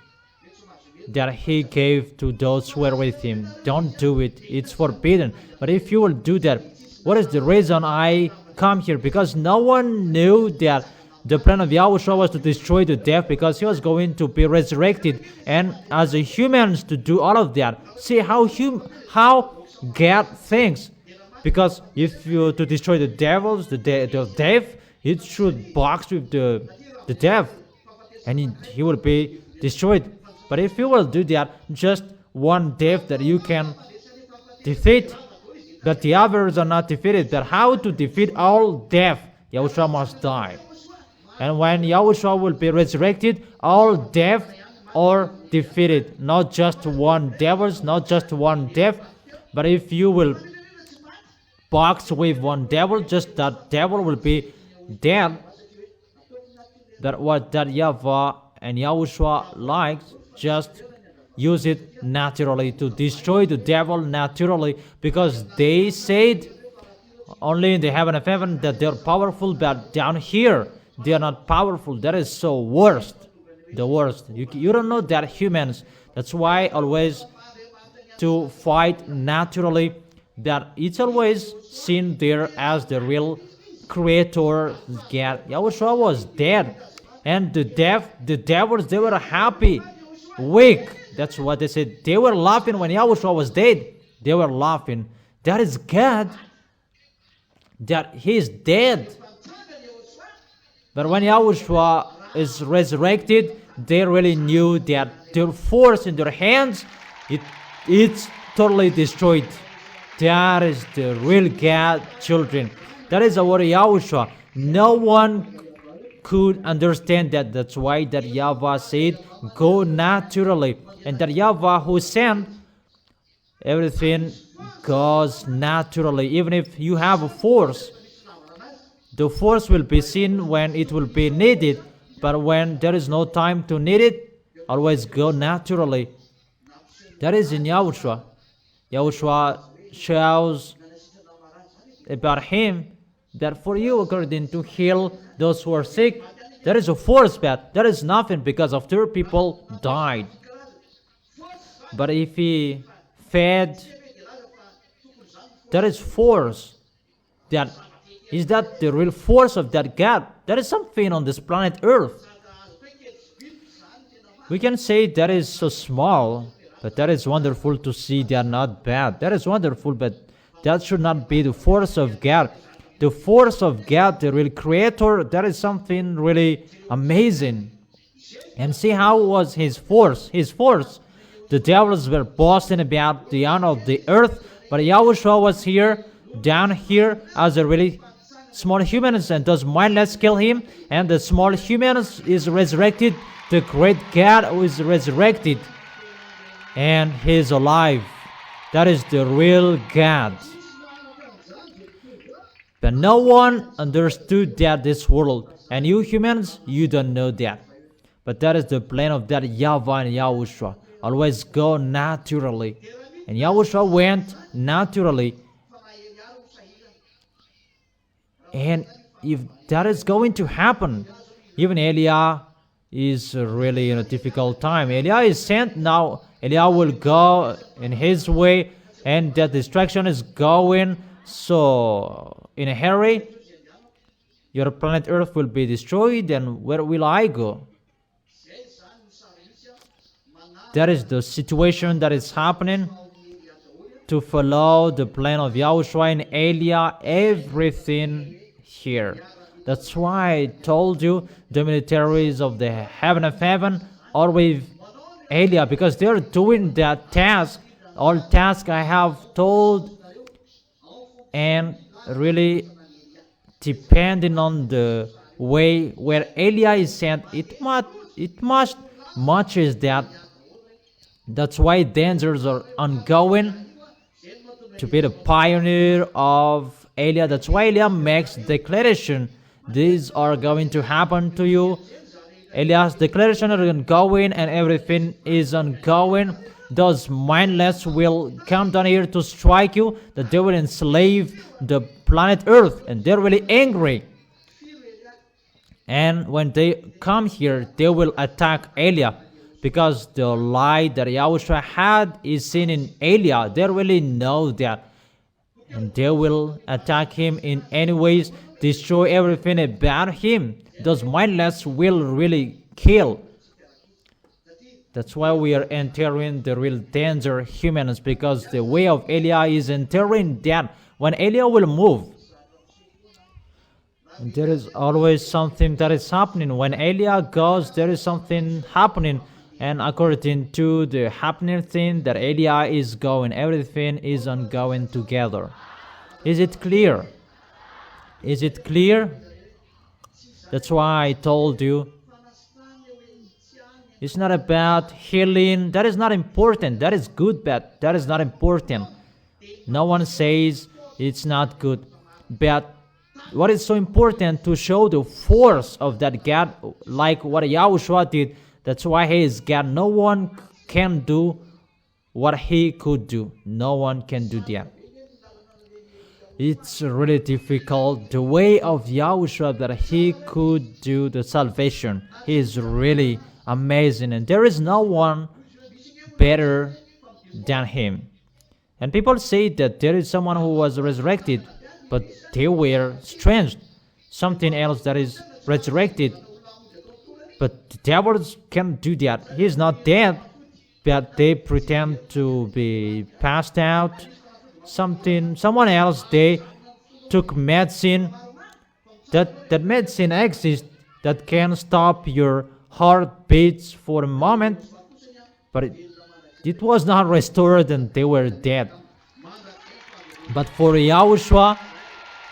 A: that he gave to those who were with him. Don't do it, it's forbidden. But if you will do that, what is the reason I come here? Because no one knew that the plan of Yahushua was to destroy the death, because he was going to be resurrected, and as a humans to do all of that. See how God thinks. Because if you to destroy the devils, the death, it should box with the death, and he will be destroyed. But if you will do that, just one death that you can defeat, but the others are not defeated. But how to defeat all death? Yahushua must die. And when Yahushua will be resurrected, all death are defeated. Not just one devils, not just one death, but if you will box with one devil, just that devil will be dead. That what that YAHVAH and Yahushua likes, just use it naturally to destroy the devil naturally, because they said only in the heaven of heaven that they're powerful, but down here they are not powerful. That is so worst, the worst. You don't know that humans. That's why always to fight naturally, that it's always seen there as the real creator God. Yahushua was dead, and the devils, they were happy, weak. That's what they said. They were laughing when Yahushua was dead. They were laughing. That is God, that he is dead. But when Yahushua is resurrected, they really knew that their force in their hands, it's totally destroyed. That is the real God, children. That is our Yahushua. No one could understand that. That's why that YAHVAH said, go naturally. And that YAHVAH who sent, everything goes naturally. Even if you have a force, the force will be seen when it will be needed. But when there is no time to need it, always go naturally. That is in Yahushua. Yahushua shows about him that for you, according to heal those who are sick, there is a force, but there is nothing, because after people died. But if he fed, there is force. That is that the real force of that God. There is something on this planet Earth. We can say that is so small, but that is wonderful to see. They are not bad. That is wonderful, but that should not be the force of God. The force of God, the real creator, that is something really amazing. And see how was his force. His force. The devils were boasting about the honor of the earth, but Yahushua was here, down here, as a really small humans, and those mindless kill him, and the small humans is resurrected, the great God who is resurrected, and he is alive. That is the real God. But no one understood that this world, and you humans, you don't know that. But that is the plan of that YAHVAH and Yahushua. Always go naturally. And Yahushua went naturally. And if that is going to happen, even Eliah is really in a difficult time. Eliah is sent now. Eliah will go in his way, and that destruction is going so in a hurry. Your planet Earth will be destroyed, and where will I go? That is the situation that is happening. To follow the plan of Yahushua and Eliah, everything here. That's why I told you the militaries of the heaven of heaven are with Eliah, because they're doing that task, all task I have told, and really depending on the way where Elia is sent, it must much is that. That's why dangers are ongoing to be the pioneer of Elia. That's why Elia makes declaration. These are going to happen to you. Elias' declaration are ongoing and everything is ongoing. Those mindless will come down here to strike you, that they will enslave the planet Earth, and they're really angry. And when they come here, they will attack Elia, because the light that Yahushua had is seen in Elia. They really know that. And they will attack him in any ways, destroy everything about him. Those mindless will really kill. That's why we are entering the real danger, humans, because the way of Elia is entering that. When Elia will move, and there is always something that is happening. When Elia goes, there is something happening. And according to the happening thing that Elia is going, everything is ongoing together. Is it clear? Is it clear? That's why I told you, it's not about healing. That is not important. That is good, but that is not important. No one says it's not good. But what is so important to show the force of that God, like what Yahushua did. That's why he is God. No one can do what he could do. No one can do that. It's really difficult. The way of Yahushua that he could do the salvation. He is really amazing, and there is no one better than him. And people say that there is someone who was resurrected, but they were strange. Something else that is resurrected. But the devils can't do that. He is not dead, but they pretend to be passed out. Someone else, they took medicine. That medicine exists that can stop your heartbeats for a moment, but it was not restored and they were dead. But for Yahushua,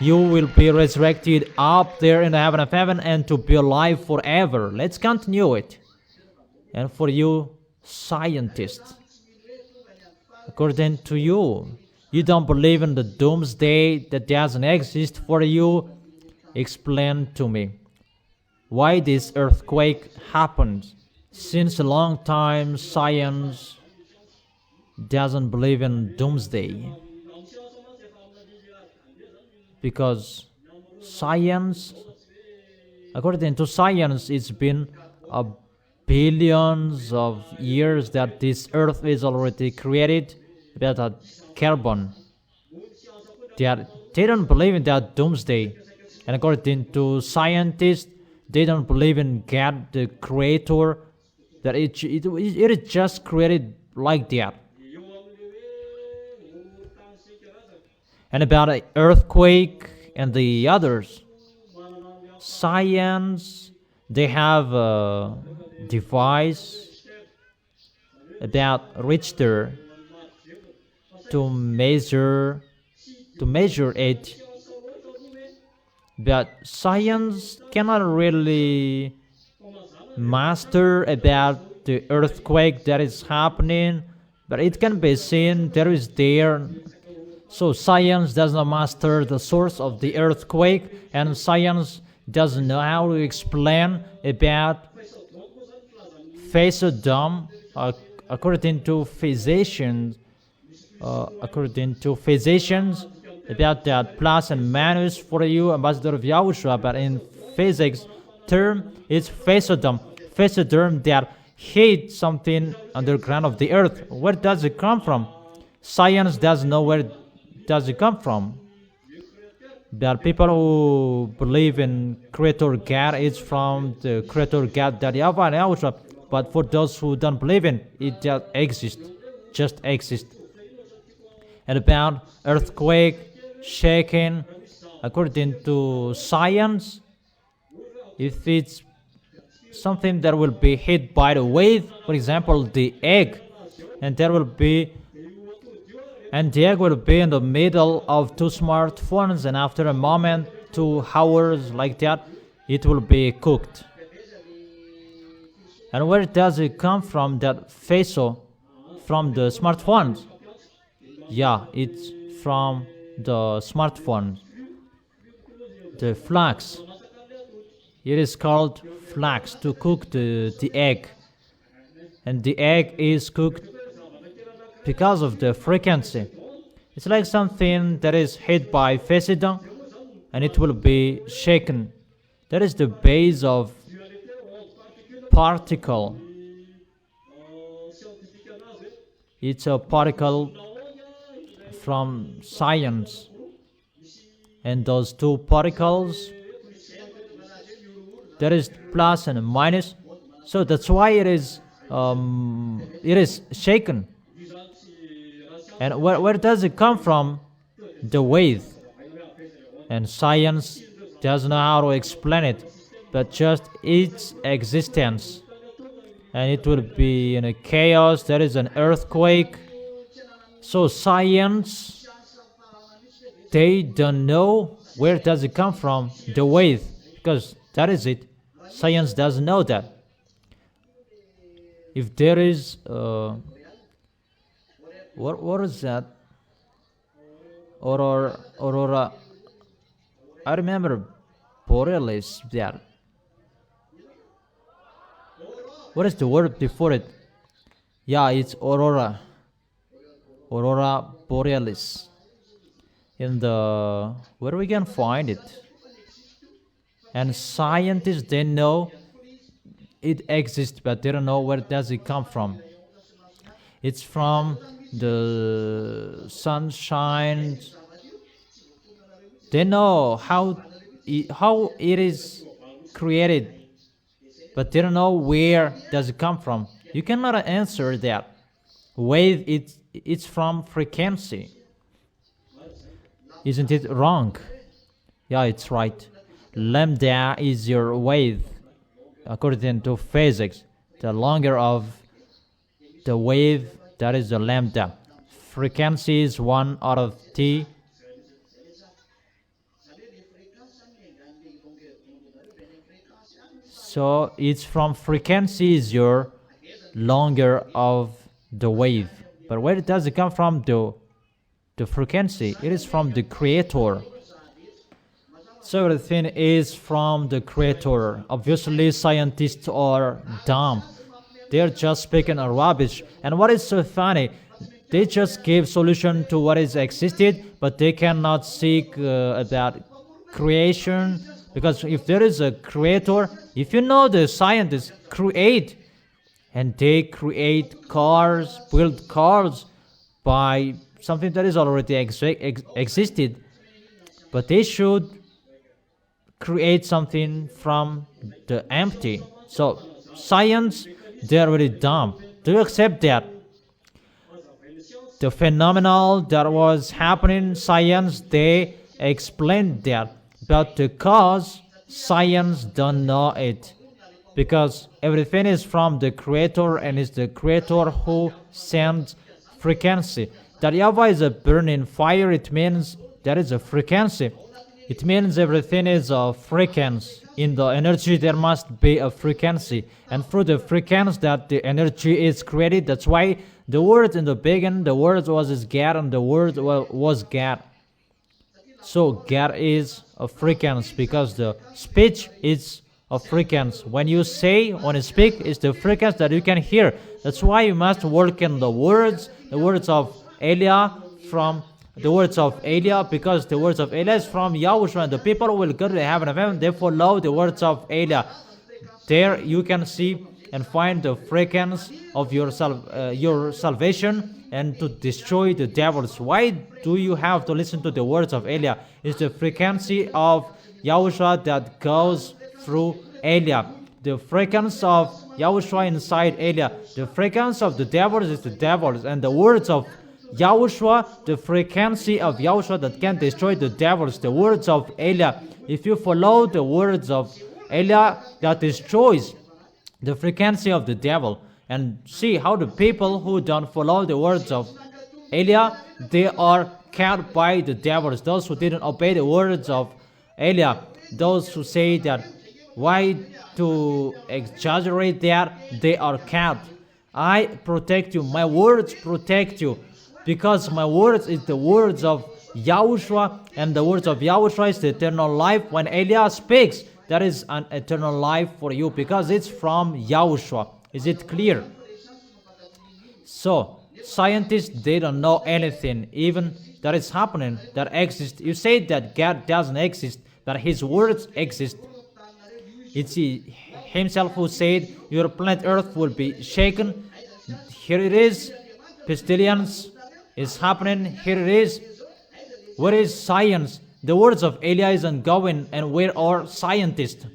A: you will be resurrected up there in the heaven of heaven and to be alive forever. Let's continue it. And for you, scientists, according to you, you don't believe in the doomsday that doesn't exist. For you, explain to me why this earthquake happened. Since a long time, science doesn't believe in doomsday. Because science, according to science, it's been billions of years that this earth is already created, that carbon. They don't believe in that doomsday. And according to scientists, they don't believe in God, the creator, that it is just created like that. And about an earthquake and the others, science, they have a device about Richter to measure it. But science cannot really master about the earthquake that is happening, but it can be seen there is there. So science does not master the source of the earthquake, and science doesn't know how to explain about phasodome. According to physicians, about that plus and minus for you, ambassador of Yahushua, but in physics term, it's phasodome. Phasodome that hit something underground of the earth. Where does it come from? Science doesn't know where does it come from. There are people who believe in Creator God, it's from the Creator God that YAHVAH and YAHOSHUA. But for those who don't believe in it, just exists. And about earthquake, shaking, according to science, if it's something that will be hit by the wave, for example, the egg, and the egg will be in the middle of two smartphones, and after a moment, 2 hours like that, it will be cooked. And where does it come from, that peso? From the smartphones. Yeah, it's from the smartphone. The flax. It is called flax to cook the egg. And the egg is cooked because of the frequency. It's like something that is hit by Fesidon and it will be shaken. That is the base of particle. It's a particle from science. And those two particles, there is plus and minus. So that's why it is shaken. And where does it come from? The wave. And science doesn't know how to explain it, but just its existence. And it will be in a chaos. There is an earthquake. So science, they don't know where does it come from, the wave, because that is it. Science doesn't know that. If there is what is that? Aurora. I remember borealis there. What is the word before it? Yeah, it's aurora. Aurora borealis. In the where we can find it? And scientists, they know it exists, but they don't know where does it come from. It's from the sunshine. They know how it is created, but they don't know where does it come from. You cannot answer that. Wave, it's from frequency. Isn't it wrong? Yeah, it's right. Lambda is your wave, according to physics. The longer of the wave, that is the lambda. Frequency is 1 out of t. So it's from frequency is your longer of the wave. But where does it come from? The frequency. It is from the creator. So everything is from the creator. Obviously, scientists are dumb. They're just speaking a rubbish. And what is so funny, they just give solution to what is existed, but they cannot seek about creation. Because if there is a creator, if you know the scientists create, and they create cars, build cars by something that is already existed, but they should create something from the empty. So science, they're really dumb. Do you accept that? The phenomenon that was happening in science, they explained that. But the cause, science don't know it. Because everything is from the creator, and it's the creator who sends frequency. That YAHVAH is a burning fire, it means there is a frequency. It means everything is a frequency. In the energy, there must be a frequency. And through the frequency that the energy is created, that's why the word in the beginning, the word was God, and the word was God. So God is a frequency, because the speech is a frequency. When you speak, it's the frequency that you can hear. That's why you must work in the words of Elia, from the words of Elia, because the words of Elia is from YAHOSHUAH, and the people will go to the heaven of heaven. They follow the words of Elia. There you can see and find the frequency of your salvation, and to destroy the devils. Why do you have to listen to the words of Elia? It's the frequency of YAHOSHUAH that goes through Elia. The frequency of YAHOSHUAH inside Elia. The frequency of the devils is the devils, and the words of YAHOSHUAH, the frequency of YAHOSHUAH that can destroy the devils, the words of Elia. If you follow the words of Elia, that destroys the frequency of the devil. And see how the people who don't follow the words of Elia, they are caught by the devils. Those who didn't obey the words of Elia, those who say that Why to exaggerate that? They are kept. I protect you. My words protect you. Because my words is the words of Yahushua, and the words of Yahushua is the eternal life. When Eliah speaks, that is an eternal life for you because it's from Yahushua. Is it clear? So, scientists, they don't know anything, even that is happening, that exists. You say that God doesn't exist, but His words exist. It's Himself who said, your planet Earth will be shaken. Here it is. Pestilence is happening. Here it is. Where is science? The words of Eliah is ongoing, and where are scientists?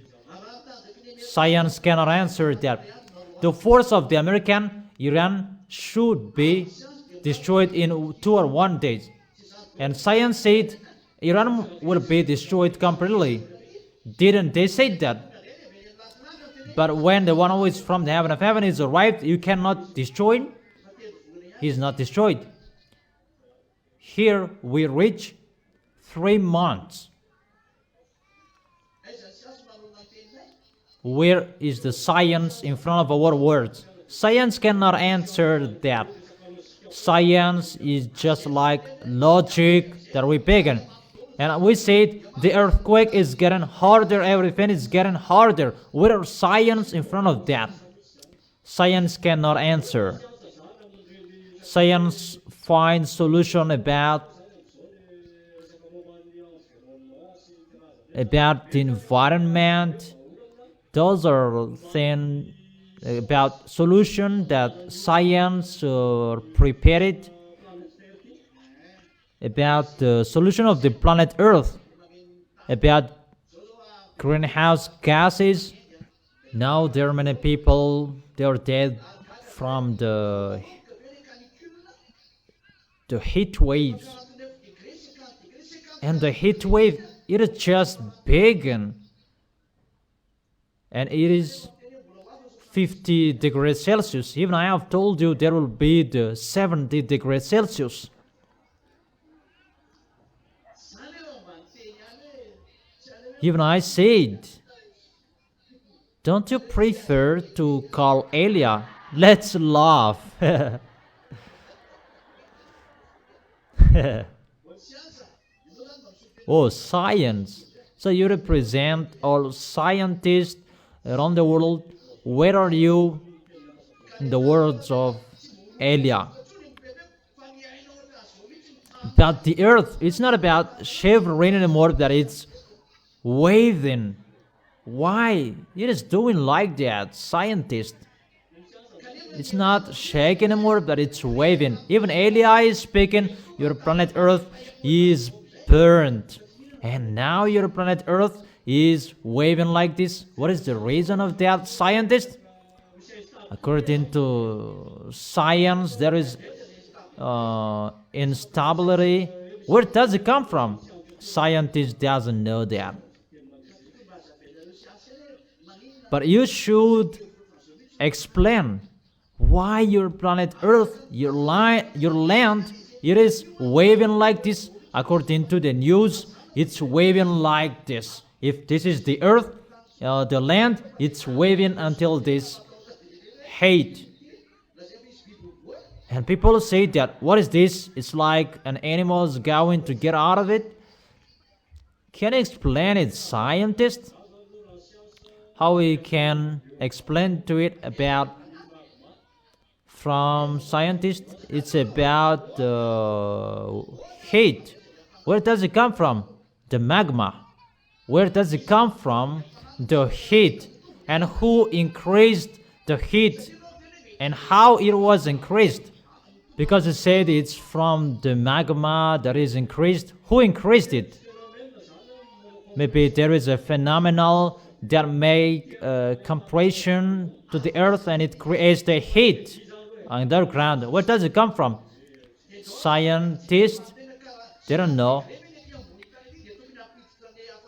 A: Science cannot answer that. The force of the American Iran should be destroyed in 2 or 1 days. And science said Iran will be destroyed completely. Didn't they say that? But when the one who is from the heaven of heaven is arrived, you cannot destroy him. He is not destroyed. Here we reach 3 months. Where is the science in front of our words? Science cannot answer that. Science is just like logic that we began. And we said the earthquake is getting harder, everything is getting harder. Where is science in front of that? Science cannot answer. Science finds solution about the environment. Those are things about solution that science prepared about the solution of the planet Earth, about greenhouse gases. Now there are many people, they are dead from the heat waves. And the heat wave, it is just begun. And it is 50 degrees Celsius. Even I have told you there will be the 70 degrees Celsius. Even I said, don't you prefer to call Elia? Let's laugh. Oh, science. So you represent all scientists around the world. Where are you in the words of Elia? But the earth, it's not about shivering anymore, that it's waving. Why? It is doing like that, scientist. It's not shaking anymore, but it's waving. Even Elia is speaking, your planet Earth is burned. And now your planet Earth is waving like this. What is the reason of that, scientist? According to science, there is instability. Where does it come from? Scientist doesn't know that. But you should explain why your planet Earth, your land, it is waving like this. According to the news, it's waving like this. If this is the Earth, the land, it's waving until this hate. And people say that, what is this? It's like an animal is going to get out of it. Can you explain it, scientist? How we can explain to it about from scientists? It's about heat. Where does it come from? The magma. Where does it come from? The heat. And who increased the heat? And how it was increased? Because it said it's from the magma that is increased. Who increased it? Maybe there is a phenomenon that make compression to the earth and it creates the heat underground. Where does it come from? Scientists, they don't know.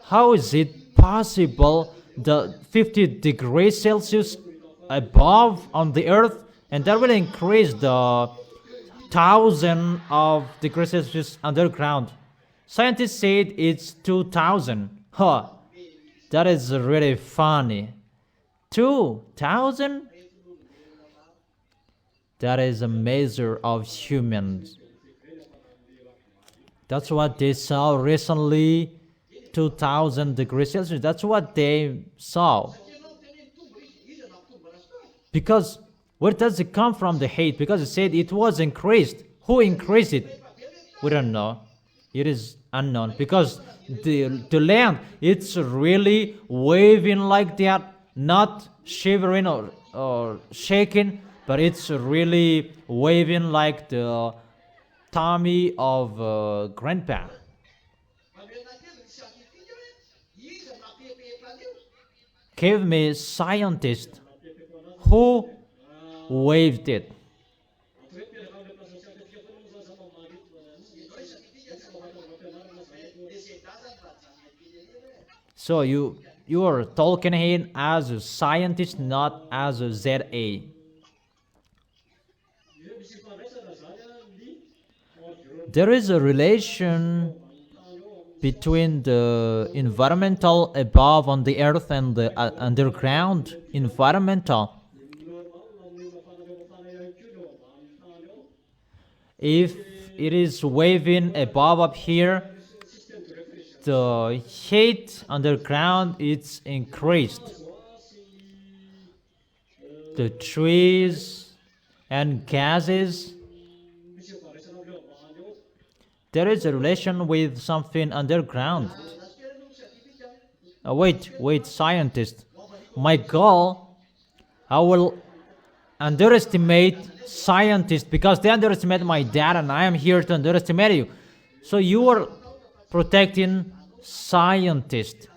A: How is it possible the 50 degrees Celsius above on the earth, and that will increase the 1,000 of degrees Celsius underground? Scientists said it's 2,000. Huh. That is really funny. 2,000? That is a measure of humans. That's what they saw recently. 2,000 degrees Celsius. That's what they saw. Because where does it come from, the heat? Because it said it was increased. Who increased it? We don't know. It is unknown. Because the land, it's really waving like that, not shivering or shaking, but it's really waving like the tummy of grandpa. Give me scientist who waved it. So you are talking him as a scientist, not as a ZA. There is a relation between the environmental above on the earth and the underground environmental. If it is waving above up here, the heat underground is increased. The trees and gases, there is a relation with something underground. Wait, scientist. My goal, I will underestimate scientists because they underestimate my dad, and I am here to underestimate you. So you are protecting scientists.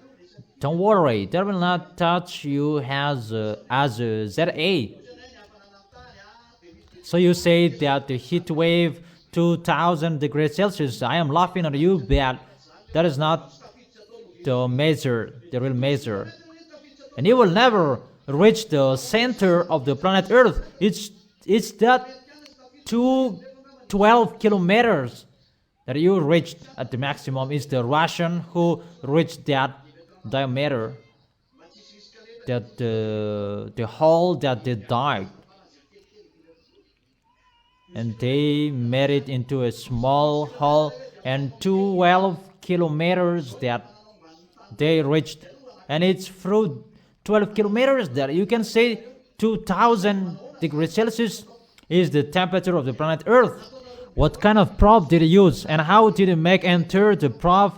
A: Don't worry, they will not touch you as a ZA. So you say that the heat wave 2,000 degrees Celsius. I am laughing at you, but that is not the real measure. And you will never reach the center of the planet Earth. It's that 12 kilometers that you reached at the maximum. Is the Russian who reached that diameter, that the hole that they died. And they made it into a small hole, and 12 kilometers that they reached. And it's through 12 kilometers that you can say 2,000 degrees Celsius is the temperature of the planet Earth. What kind of probe did you use, and how did you make enter the probe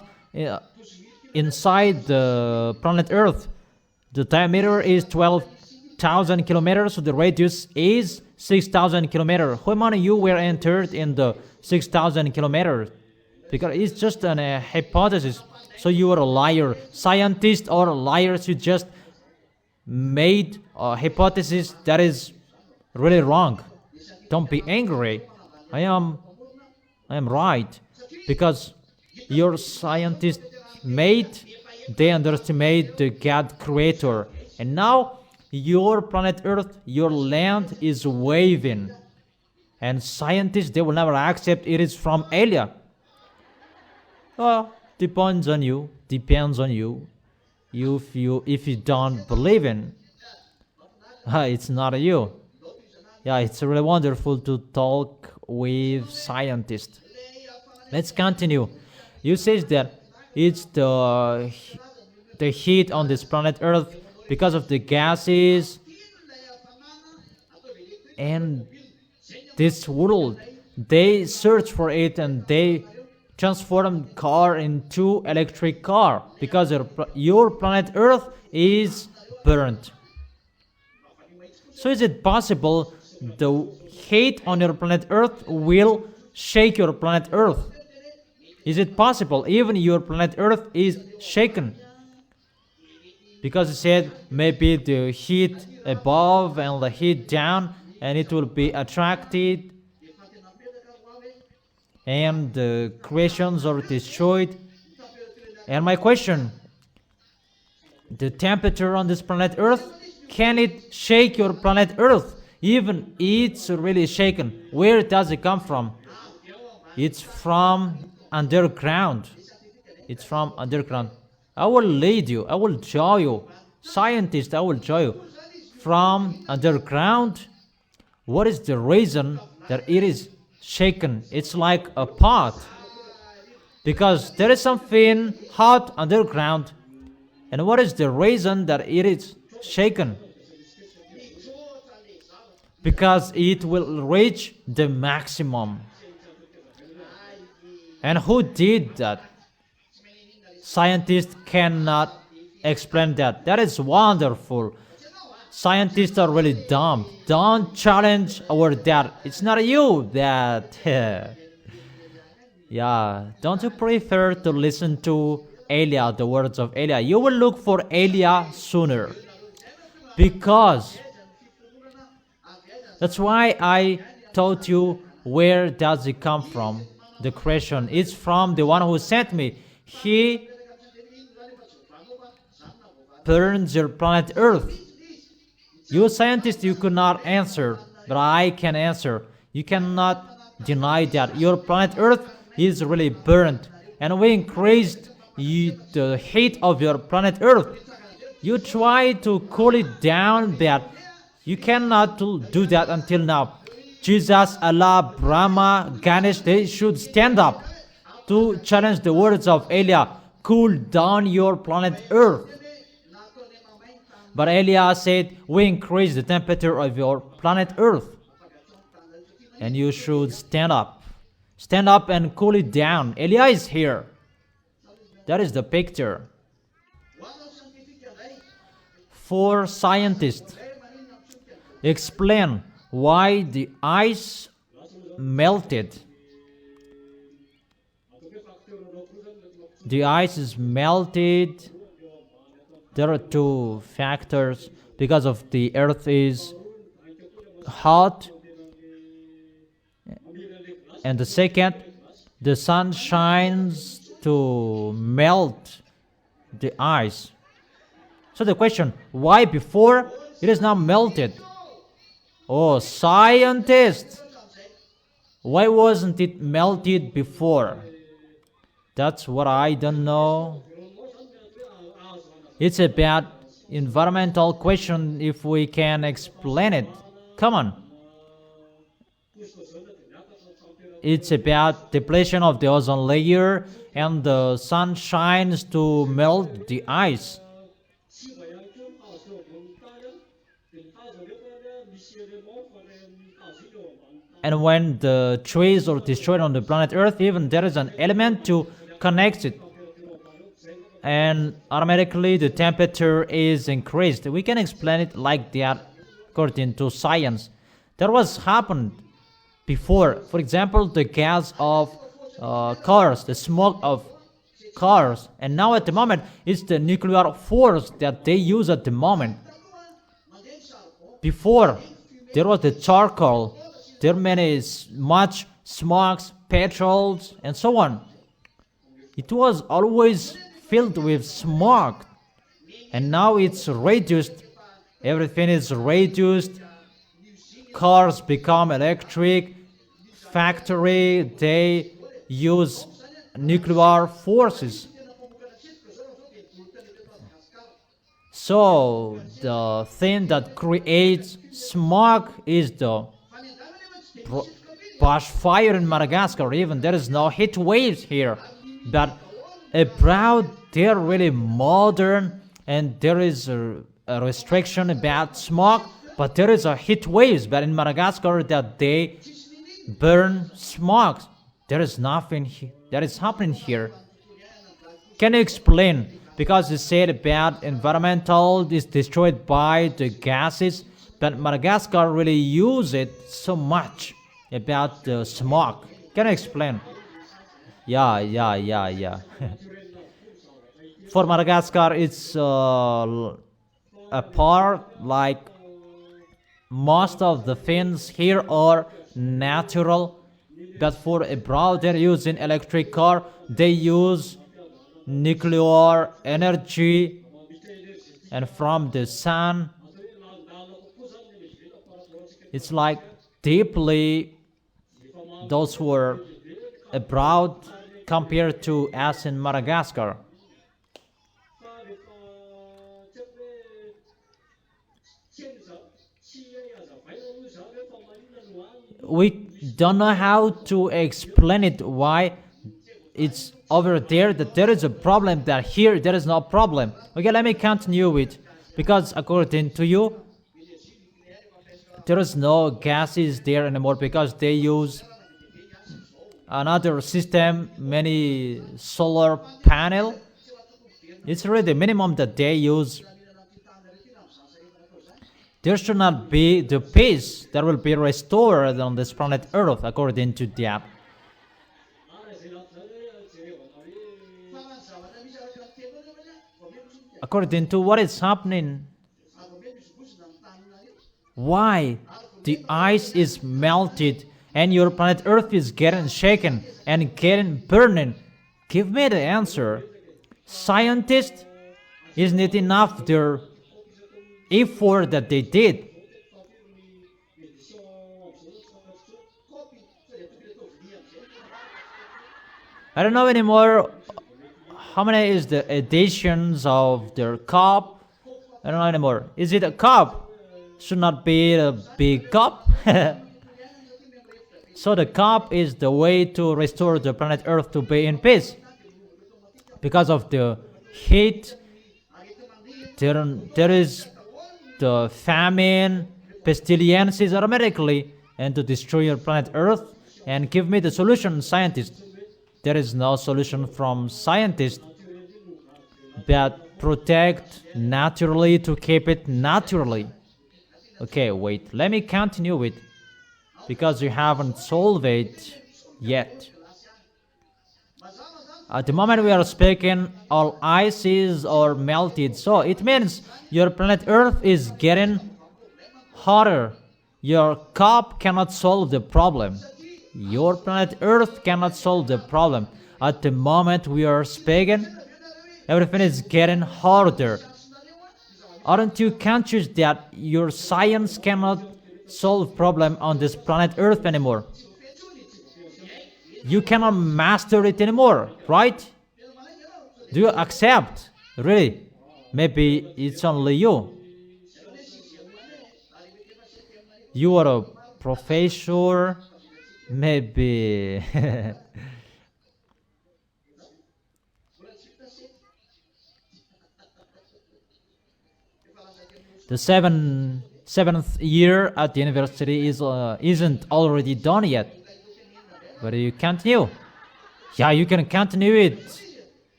A: inside the planet Earth? The diameter is 12,000 kilometers, so the radius is 6,000 kilometers. How many you were entered in the 6,000 kilometers? Because it's just a hypothesis. So you are a liar. Scientists or liars who just made a hypothesis that is really wrong. Don't be angry. I am right, because your scientists they underestimate the God creator, and now your planet Earth, your land is waving, and scientists, they will never accept it is from alien. Depends on you. If you don't believe in, it's not you. Yeah, it's really wonderful to talk with scientists. Let's continue. You says that it's the heat on this planet Earth because of the gases and this world. They search for it and they transform car into electric car because your planet Earth is burnt. So is it possible the heat on your planet Earth will shake your planet Earth? Is it possible even your planet Earth is shaken? Because it said maybe the heat above and the heat down, and it will be attracted and the creations are destroyed. And my question, the temperature on this planet Earth, can it shake your planet Earth? Even it's really shaken. Where does it come from? It's from underground. I will lead you. I will show you. Scientists, I will show you. From underground, what is the reason that it is shaken? It's like a pot. Because there is something hot underground. And what is the reason that it is shaken? Because it will reach the maximum. And who did that? Scientists cannot explain that. That is wonderful. Scientists are really dumb. Don't challenge our dad. It's not you that. Yeah. Don't you prefer to listen to Elia, the words of Elia? You will look for Elia sooner. Because that's why I taught you where does it come from. The creation is from the one who sent me. He burns your planet Earth. You scientists, you could not answer, but I can answer. You cannot deny that your planet Earth is really burned, and we increased the heat of your planet Earth. You try to cool it down, but you cannot do that until now. Jesus, Allah, Brahma, Ganesh, they should stand up to challenge the words of Elia. Cool down your planet Earth. But Elia said, we increase the temperature of your planet Earth. And you should stand up. Stand up and cool it down. Elia is here. That is the picture. For scientists, explain why the ice melted. The ice is melted. There are two factors. Because of the earth is hot. And the second, the sun shines to melt the ice. So the question, why before it is not melted? Oh, scientists! Why wasn't it melted before? That's what I don't know. It's about environmental question if we can explain it. Come on. It's about depletion of the ozone layer and the sun shines to melt the ice. And when the trees are destroyed on the planet Earth, even there is an element to connect it. And automatically the temperature is increased. We can explain it like that according to science. That was happened before. For example, the gas of cars, the smoke of cars. And now at the moment, it's the nuclear force that they use at the moment. Before, there was the charcoal. There many much smokes, petrols, and so on. It was always filled with smoke. And now it's reduced. Everything is reduced. Cars become electric. Factory, they use nuclear forces. So the thing that creates smoke is the bushfire in Madagascar. Even there is no heat waves here, but abroad they're really modern, and there is a restriction about smoke, but there is a heat waves. But in Madagascar, that they burn smoke. There is nothing that is happening here. Can you explain? Because you said about environmental is destroyed by the gases, but Madagascar really use it so much about the smoke. Can you explain? Yeah. For Madagascar, it's a part like most of the things here are natural, but for abroad they're using electric car. They use nuclear energy and from the sun. It's like deeply those who are abroad compared to us in Madagascar. We don't know how to explain it, why it's over there that there is a problem, that here there is no problem. Okay, let me continue it. Because according to you, there is no gases there anymore because they use another system, many solar panel. It's really the minimum that they use. There should not be the peace that will be restored on this planet Earth according to that. According to what is happening, why the ice is melted and your planet Earth is getting shaken and getting burning? Give me the answer. Scientists, isn't it enough their effort that they did? I don't know anymore how many is the editions of their cup. I don't know anymore. Is it a cup? Should not be a big cup. So the cup is the way to restore the planet Earth to be in peace. Because of the heat, there is the famine, pestilences automatically, and to destroy your planet Earth. And give me the solution, scientists. There is no solution from scientists that protect naturally to keep it naturally. Okay, wait, let me continue it because you haven't solved it yet. At the moment we are speaking, all ices are melted, so it means your planet Earth is getting hotter. Your cup cannot solve the problem. Your planet Earth cannot solve the problem. At the moment we are speaking, everything is getting harder. Aren't you conscious that your science cannot solve problem on this planet Earth anymore? You cannot master it anymore, right? Do you accept? Really? Maybe it's only you. You are a professor, maybe. The seventh year at the university isn't already done yet. But you continue. Yeah, you can continue it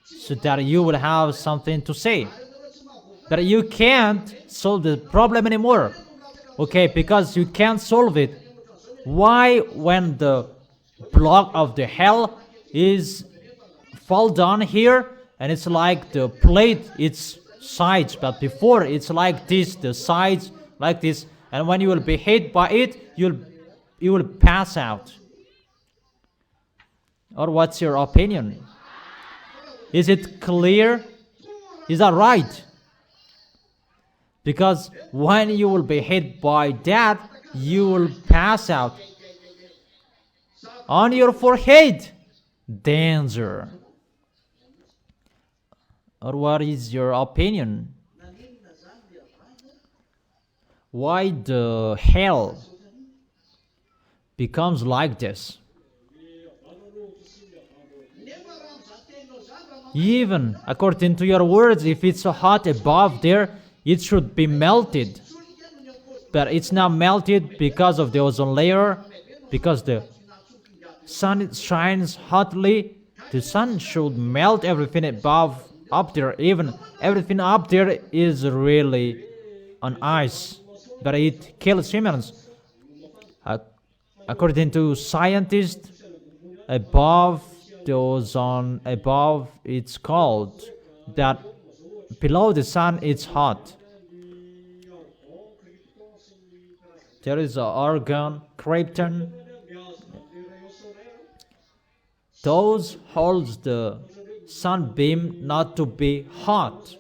A: so that you will have something to say. But you can't solve the problem anymore. Okay, because you can't solve it. Why, when the block of the hell is fall down here and it's like the plate, its sides, but before it's like this, the sides like this, and when you will be hit by it, you will pass out. Or what's your opinion? Is it clear? Is that right? Because when you will be hit by that, you will pass out. On your forehead, danger. Or what is your opinion? Why the hell becomes like this? Even according to your words, if it's so hot above there, it should be melted. But it's not melted because of the ozone layer, because the sun shines hotly. The sun should melt everything above, up there. Even everything up there is really on ice, but it kills humans. According to scientists, above the ozone, above it's cold, that below the sun it's hot. There is an organ, krypton. Those holds the sunbeam not to be hot.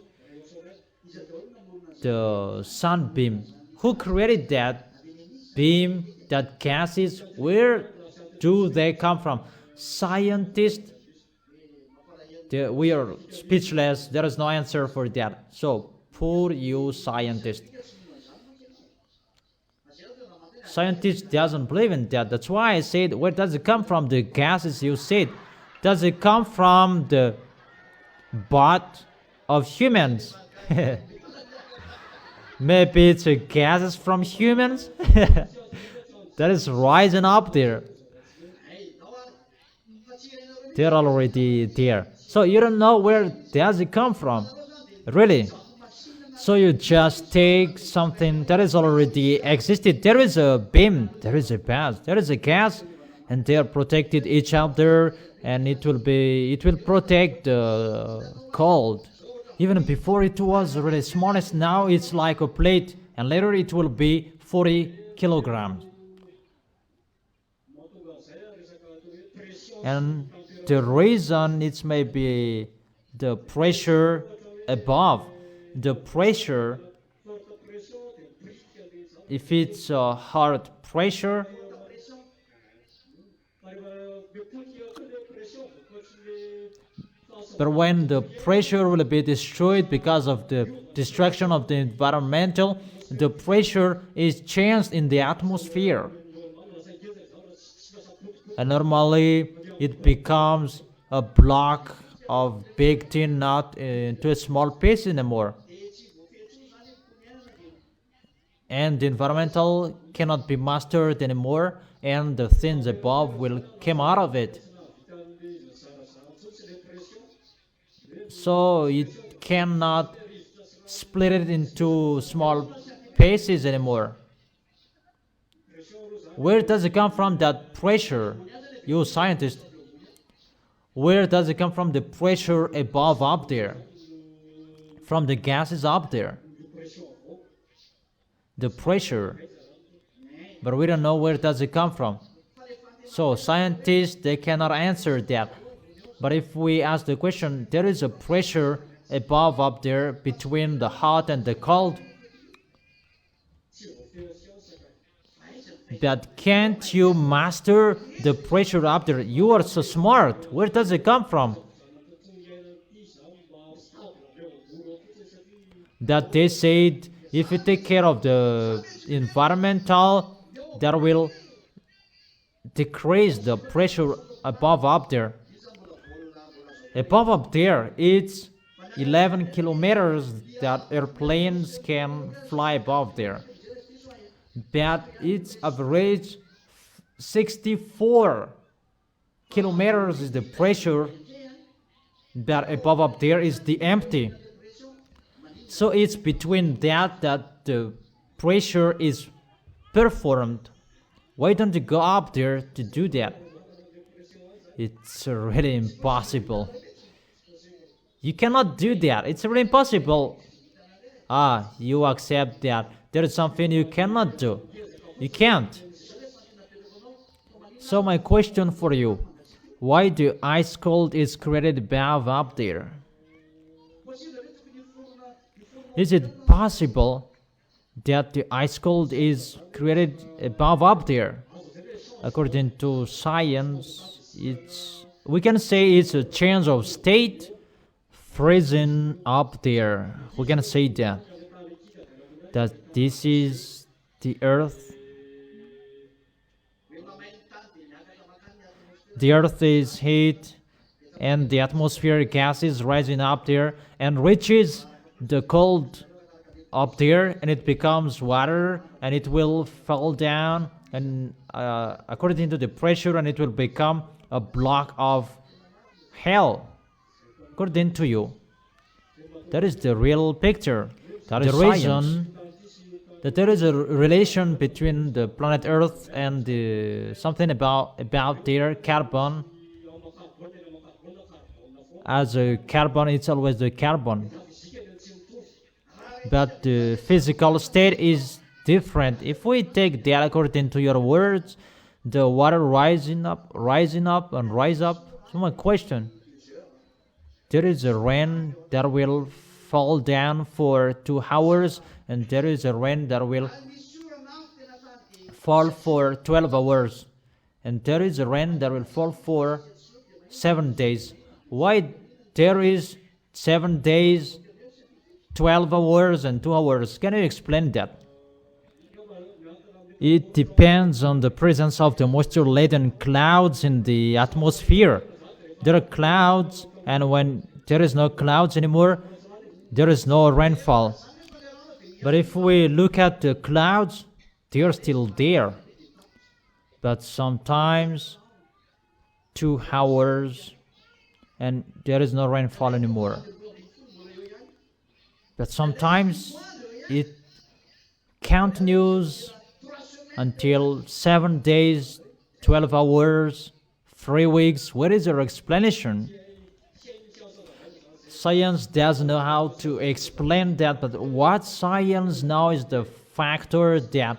A: The sunbeam. Who created that beam, that gases? Where do they come from? Scientists. We are speechless. There is no answer for that. So, poor you scientists. Scientists doesn't believe in that. That's why I said, where does it come from? The gases you said, does it come from the butt of humans? Maybe it's a gases from humans that is rising up there. They're already there. So you don't know where does it come from, really. So you just take something that is already existed. There is a beam, there is a gas, there is a gas, and they are protected each other, and it will protect the cold. Even before it was really smallest, now it's like a plate, and later it will be 40 kilograms. And the reason it's maybe the pressure above, the pressure, if it's a hard pressure, but when the pressure will be destroyed because of the destruction of the environmental, the pressure is changed in the atmosphere. And normally it becomes a block of big tin, not into a small piece anymore. And the environmental cannot be mastered anymore, and the things above will come out of it. So it cannot split it into small pieces anymore. Where does it come from, that pressure, you scientists? Where does it come from, the pressure above up there? From the gases up there. The pressure. But we don't know where does it come from. So scientists, they cannot answer that. But if we ask the question, there is a pressure above up there between the hot and the cold. But can't you master the pressure up there? You are so smart. Where does it come from? That they said, if you take care of the environmental, that will decrease the pressure above up there. Above up there, it's 11 kilometers that airplanes can fly above there. But it's average 64 kilometers is the pressure, but above up there is the empty. So it's between that the pressure is performed. Why don't you go up there to do that? It's really impossible. You cannot do that. It's really impossible. You accept that there is something you cannot do. You can't. So my question for you, why the ice cold is created above up there? Is it possible that the ice cold is created above up there? According to science, we can say it's a change of state, freezing up there. We can say that this is the earth. The earth is heat, and the atmospheric gas is rising up there and reaches the cold up there, and it becomes water, and it will fall down, and according to the pressure, and it will become a block of hell. According to you, that is the real picture. That is the reason that there is a relation between the planet Earth and something about their carbon. As a carbon, it's always the carbon. But the physical state is different. If we take that according to your words, the water rising up and rise up. So my question, there is a rain that will fall down for 2 hours, and there is a rain that will fall for 12 hours, and there is a rain that will fall for 7 days. Why there is 7 days, 12 hours and 2 hours? Can you explain that? It depends on the presence of the moisture-laden clouds in the atmosphere. There are clouds, and when there is no clouds anymore, there is no rainfall. But if we look at the clouds, they are still there. But sometimes 2 hours and there is no rainfall anymore. But sometimes it continues until 7 days, 12 hours, 3 weeks. What is your explanation? Science doesn't know how to explain that, but what science knows is the factor that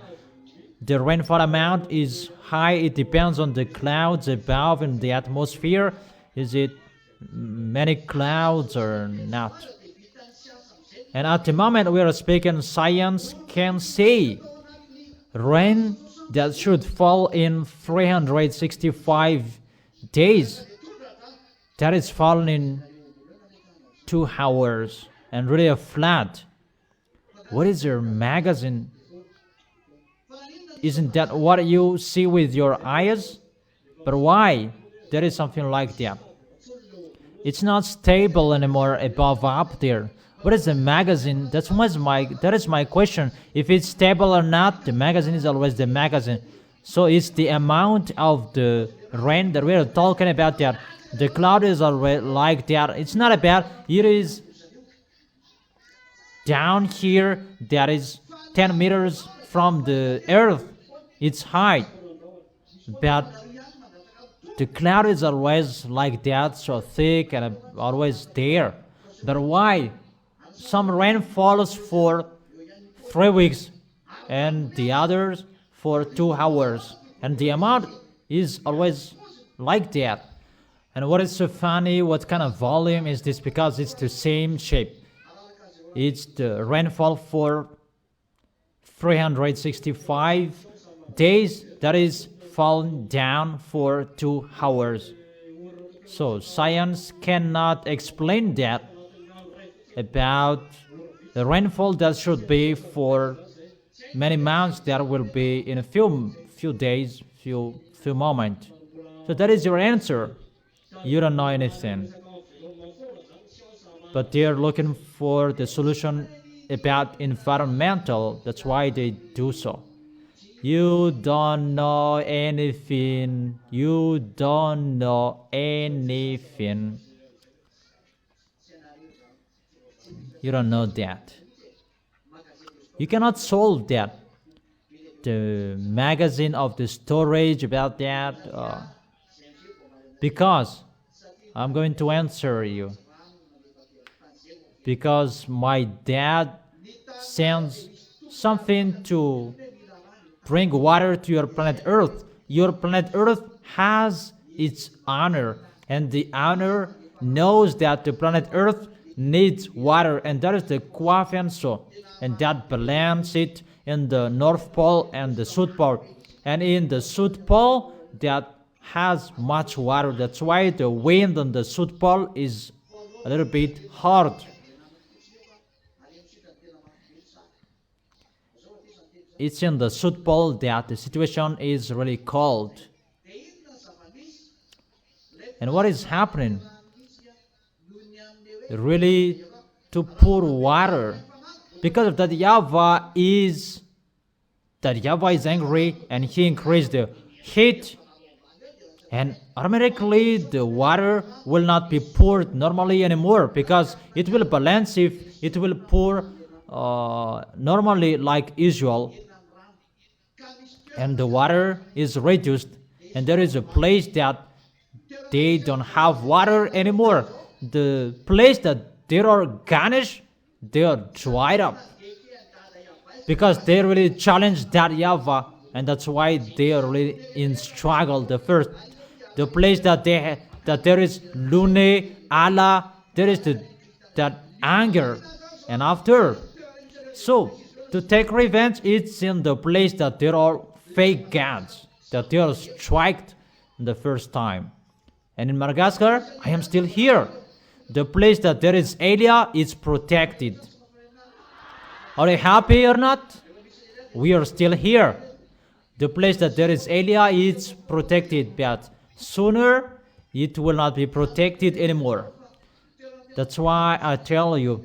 A: the rainfall amount is high. It depends on the clouds above in the atmosphere. Is it many clouds or not? And at the moment we are speaking, science can say rain that should fall in 365 days, that is falling in 2 hours and really a flood. What is your magazine? Isn't that what you see with your eyes? But why? There is something like that. It's not stable anymore above up there. What is the magazine? That is my question. If it's stable or not, the magazine is always the magazine. So it's the amount of the rain that we are talking about there. The cloud is always like that. It's not about, it is down here, that is 10 meters from the earth. It's high. But the cloud is always like that, so thick and always there. But why? Some rain falls for 3 weeks and the others for 2 hours. And the amount is always like that. And what is so funny, what kind of volume is this? Because it's the same shape. It's the rainfall for 365 days that is falling down for 2 hours. So science cannot explain that about the rainfall that should be for many months, that will be in a few days, few moments. So that is your answer. You don't know anything. But they're looking for the solution about environmental. That's why they do so. You don't know anything. You don't know anything. You don't know that. You cannot solve that. The magazine of the storage about that. Because I'm going to answer you. Because my dad sends something to bring water to your planet Earth. Your planet Earth has its owner, and the owner knows that the planet Earth needs water, and that is the Quafianso, and that balances it in the North Pole and the South Pole. And in the South Pole, that has much water. That's why the wind on the South Pole is a little bit hard. It's in the South Pole that the situation is really cold. And what is happening? Really to pour water. Because of that, YAHVAH is angry, and he increased the heat, and automatically the water will not be poured normally anymore, because it will balance if it will pour normally like usual, and the water is reduced, and there is a place that they don't have water anymore. The place that there are garnish, they are dried up, because they really challenged that YAHVAH, and that's why they are really in struggle. The place that there is Lune, Allah, there is that anger, and after. So to take revenge, it's in the place that there are fake gods, that they are striked the first time. And in Madagascar, I am still here. The place that there is Elia is protected. Are you happy or not? We are still here. The place that there is area is protected, but sooner it will not be protected anymore. That's why I tell you,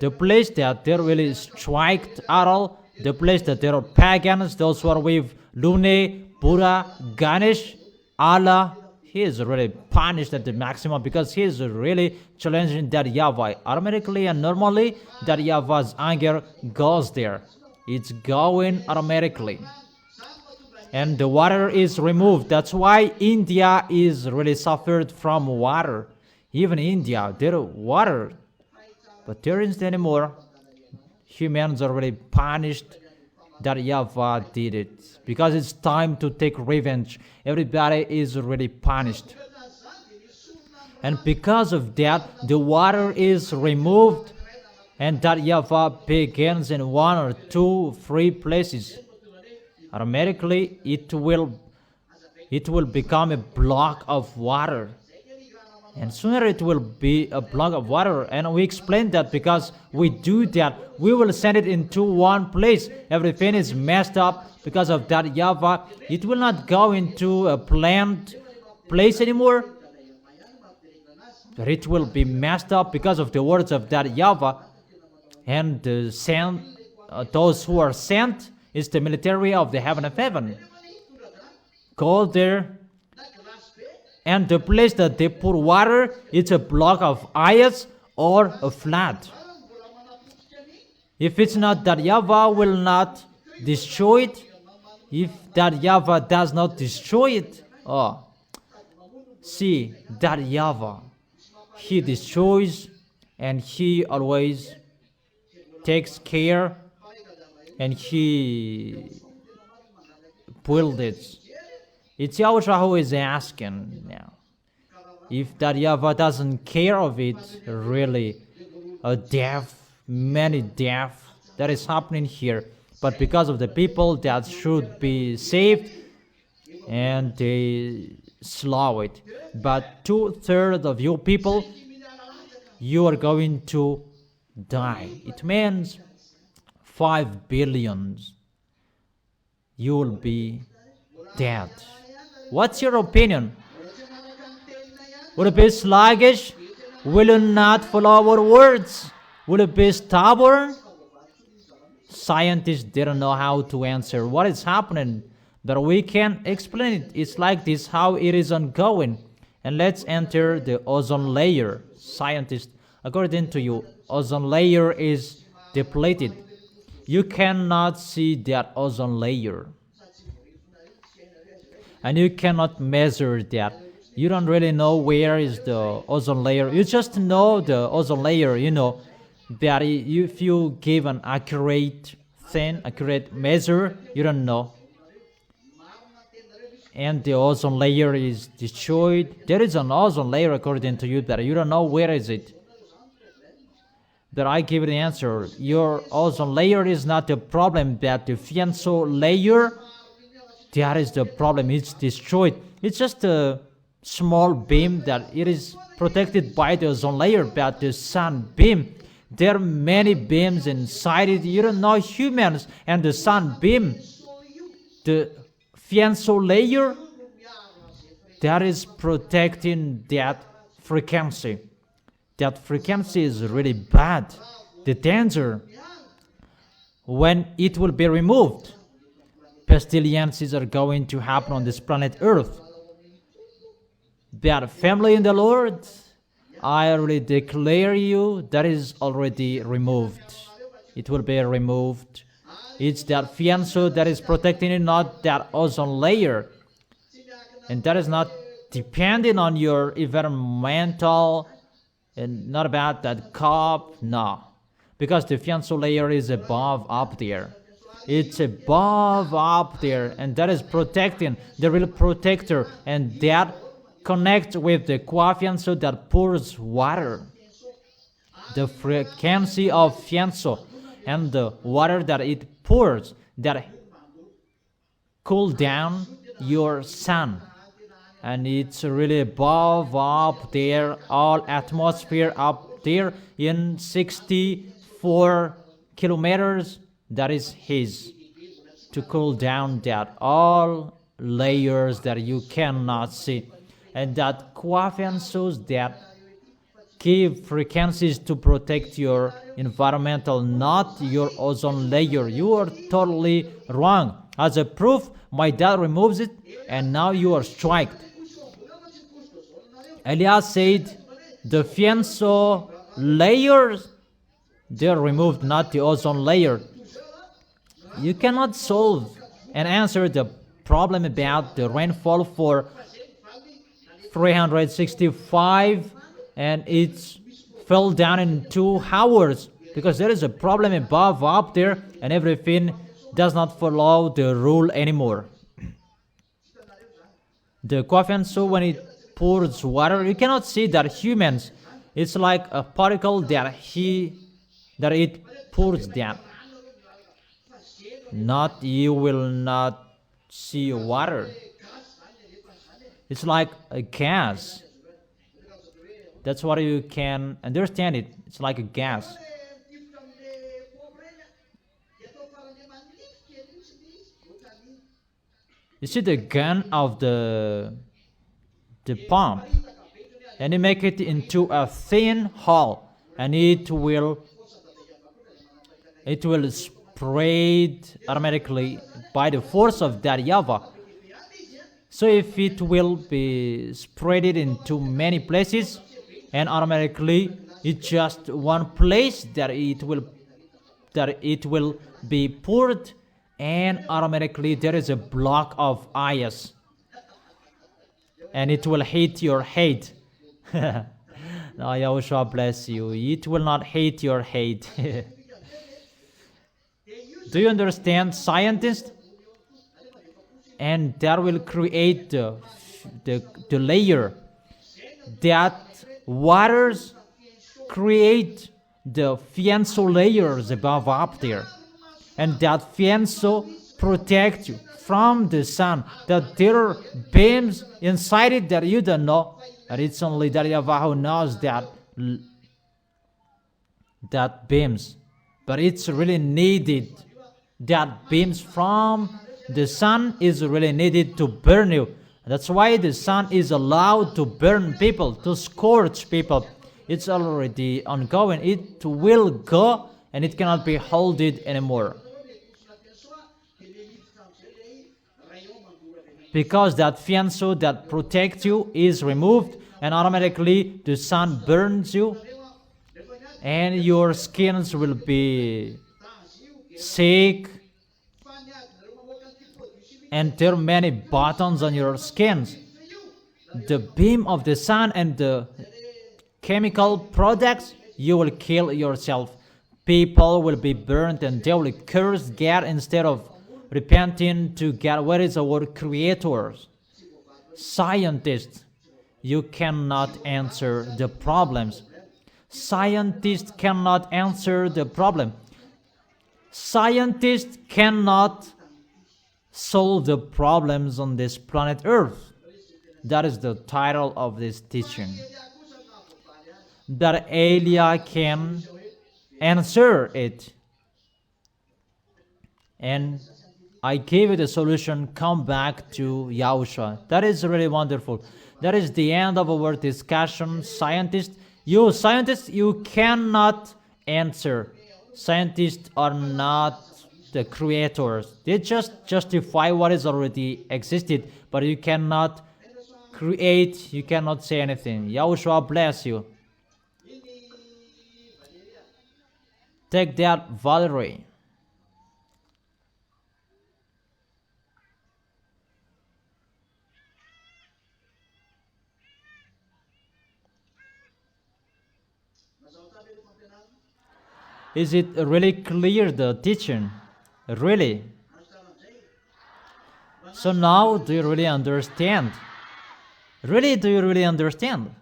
A: the place that there will is striked at all, the place that there are pagans, those who are with Lune, Buddha, Ganesh, Allah, he is really punished at the maximum because he is really challenging that YAHVAH. Automatically and normally, that YAHVAH's anger goes there. It's going automatically. And the water is removed. That's why India is really suffered from water. Even India, there is water, but there isn't anymore. Humans are really punished that YAHVAH did it because it's time to take revenge. Everybody is really punished. And because of that, the water is removed, and that YAHVAH begins in 1 or 2, 3 places. Automatically, it will become a block of water. And sooner it will be a block of water. And we explained that because we do that, we will send it into one place. Everything is messed up because of that YAHVAH. It will not go into a planned place anymore, but it will be messed up because of the words of that YAHVAH. And those who are sent is the military of the heaven of heaven. Go there, and the place that they put water, it's a block of ice or a flat. If it's not that YAHVAH will not destroy it, if that YAHVAH does not destroy it, see, that YAHVAH, he destroys and he always takes care and he builds it. It's YAHOSHUA who is asking now. If that YAHVAH doesn't care of it, really, many death that is happening here. But because of the people that should be saved, and they slow it. But 2/3 of you people, you are going to die. It means 5 billion. You will be dead. What's your opinion? Will it be sluggish? Will you not follow our words? Will it be stubborn? Scientists didn't know how to answer what is happening, but we can explain it. It's like this, how it is ongoing. And let's enter the ozone layer. Scientists, according to you, ozone layer is depleted. You cannot see that ozone layer. And you cannot measure that. You don't really know where is the ozone layer. You just know the ozone layer, that if you give an accurate measure, you don't know. And the ozone layer is destroyed. There is an ozone layer according to you, but you don't know where is it. But I give the answer. Your ozone layer is not the problem, but the fianso layer, that is the problem. It's destroyed. It's just a small beam that it is protected by the ozone layer, but the sun beam, there are many beams inside it. You don't know humans and the sun beam, the fianso layer, that is protecting that frequency. That frequency is really bad. The danger when it will be removed. Pestilences are going to happen on this planet Earth. That family in the Lord, I already declare you, that is already removed. It will be removed. It's that fianso that is protecting it, not that ozone layer. And that is not depending on your environmental, and not about that cup, no. Because the fianso layer is above up there. It's above up there, and that is protecting the real protector, and that connects with the fianso that pours water. The frequency of fianso and the water that it pours, that cool down your sun. And it's really above up there, all atmosphere up there in 64 kilometers. That is his. to cool down that all layers that you cannot see, and that coefficients that give frequencies to protect your environmental, not your ozone layer. You are totally wrong. As a proof, my dad removes it, and now you are striked. Elias said, the fianso layers, they're removed, not the ozone layer. You cannot solve and answer the problem about the rainfall for 365 and it fell down in 2 hours because there is a problem above up there and everything does not follow the rule anymore. The coffin, so when it pours water, you cannot see that humans, it's like a particle that it pours down. Not, you will not see water. It's like a gas. That's what you can understand it. It's like a gas. You see the gun of the pump, and you make it into a thin hole, and it will spread automatically by the force of that YAHVAH. So if it will be spread into many places, and automatically it's just one place that it will be poured, and automatically there is a block of ice, and it will hit your head. No, Yahushua bless you. It will not hit your head. Do you understand, scientists? And that will create the layer that waters create the fianso layers above up there, and that fianso protect you from the sun, that there are beams inside it that you don't know, and it's only that YAHVAH who knows that beams, but it's really needed. That beams from the sun is really needed to burn you. That's why the sun is allowed to burn people, to scorch people. It's already ongoing. It will go and it cannot be held anymore. Because that fianso that protects you is removed, and automatically the sun burns you, and your skins will be sick, and there are many buttons on your skins. The beam of the sun and the chemical products, you will kill yourself. People will be burned and they will curse God instead of repenting to God. Where is our creators? Scientists, you cannot answer the problems. Scientists cannot answer the problem. Scientists cannot solve the problems on this planet Earth. That is the title of this teaching. That Elia can answer it. And I gave you the solution. Come back to Yahushua. That is really wonderful. That is the end of our discussion. Scientists, you cannot answer. Scientists are not the creators. They just justify what is already existed, but you cannot create, you cannot say anything. Yahushua bless you. Take that, Valerie. Is it really clear, the teaching? Really? So now, do you really understand? Really, do you really understand?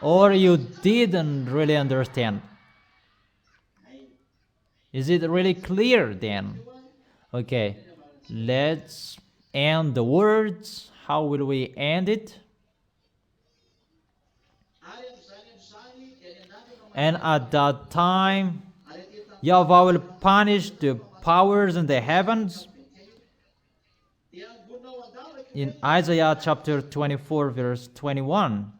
A: Or you didn't really understand? Is it really clear then? Okay, let's end the words. How will we end it? And at that time, YAHVAH will punish the powers in the heavens. In Isaiah chapter 24, verse 21.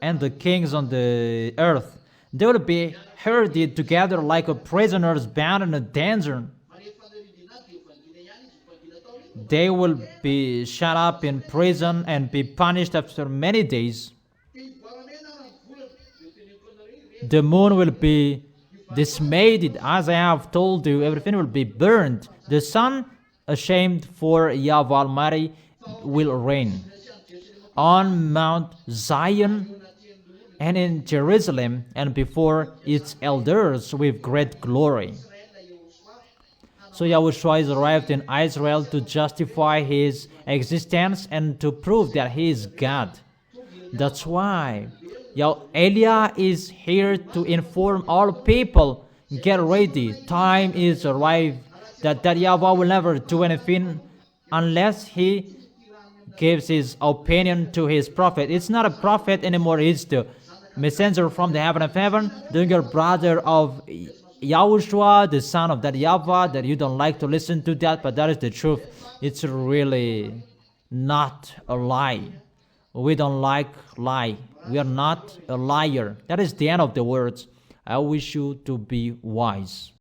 A: And the kings on the earth, they will be herded together like a prisoners bound in a dungeon. They will be shut up in prison and be punished after many days. The moon will be dismayed, as I have told you, everything will be burned. The sun, ashamed for YAHVAH Almighty, will reign on Mount Zion and in Jerusalem and before its elders with great glory. So Yahushua is arrived in Israel to justify his existence and to prove that he is God. That's why Eliah is here to inform all people, get ready, time is arrived, that YAHVAH will never do anything unless he gives his opinion to his prophet. It's not a prophet anymore, it's the messenger from the heaven of heaven, the younger brother of Yahushua, the son of that YAHVAH, that you don't like to listen to that, but that is the truth. It's really not a lie. We don't like lie. We are not a liar. That is the end of the words. I wish you to be wise.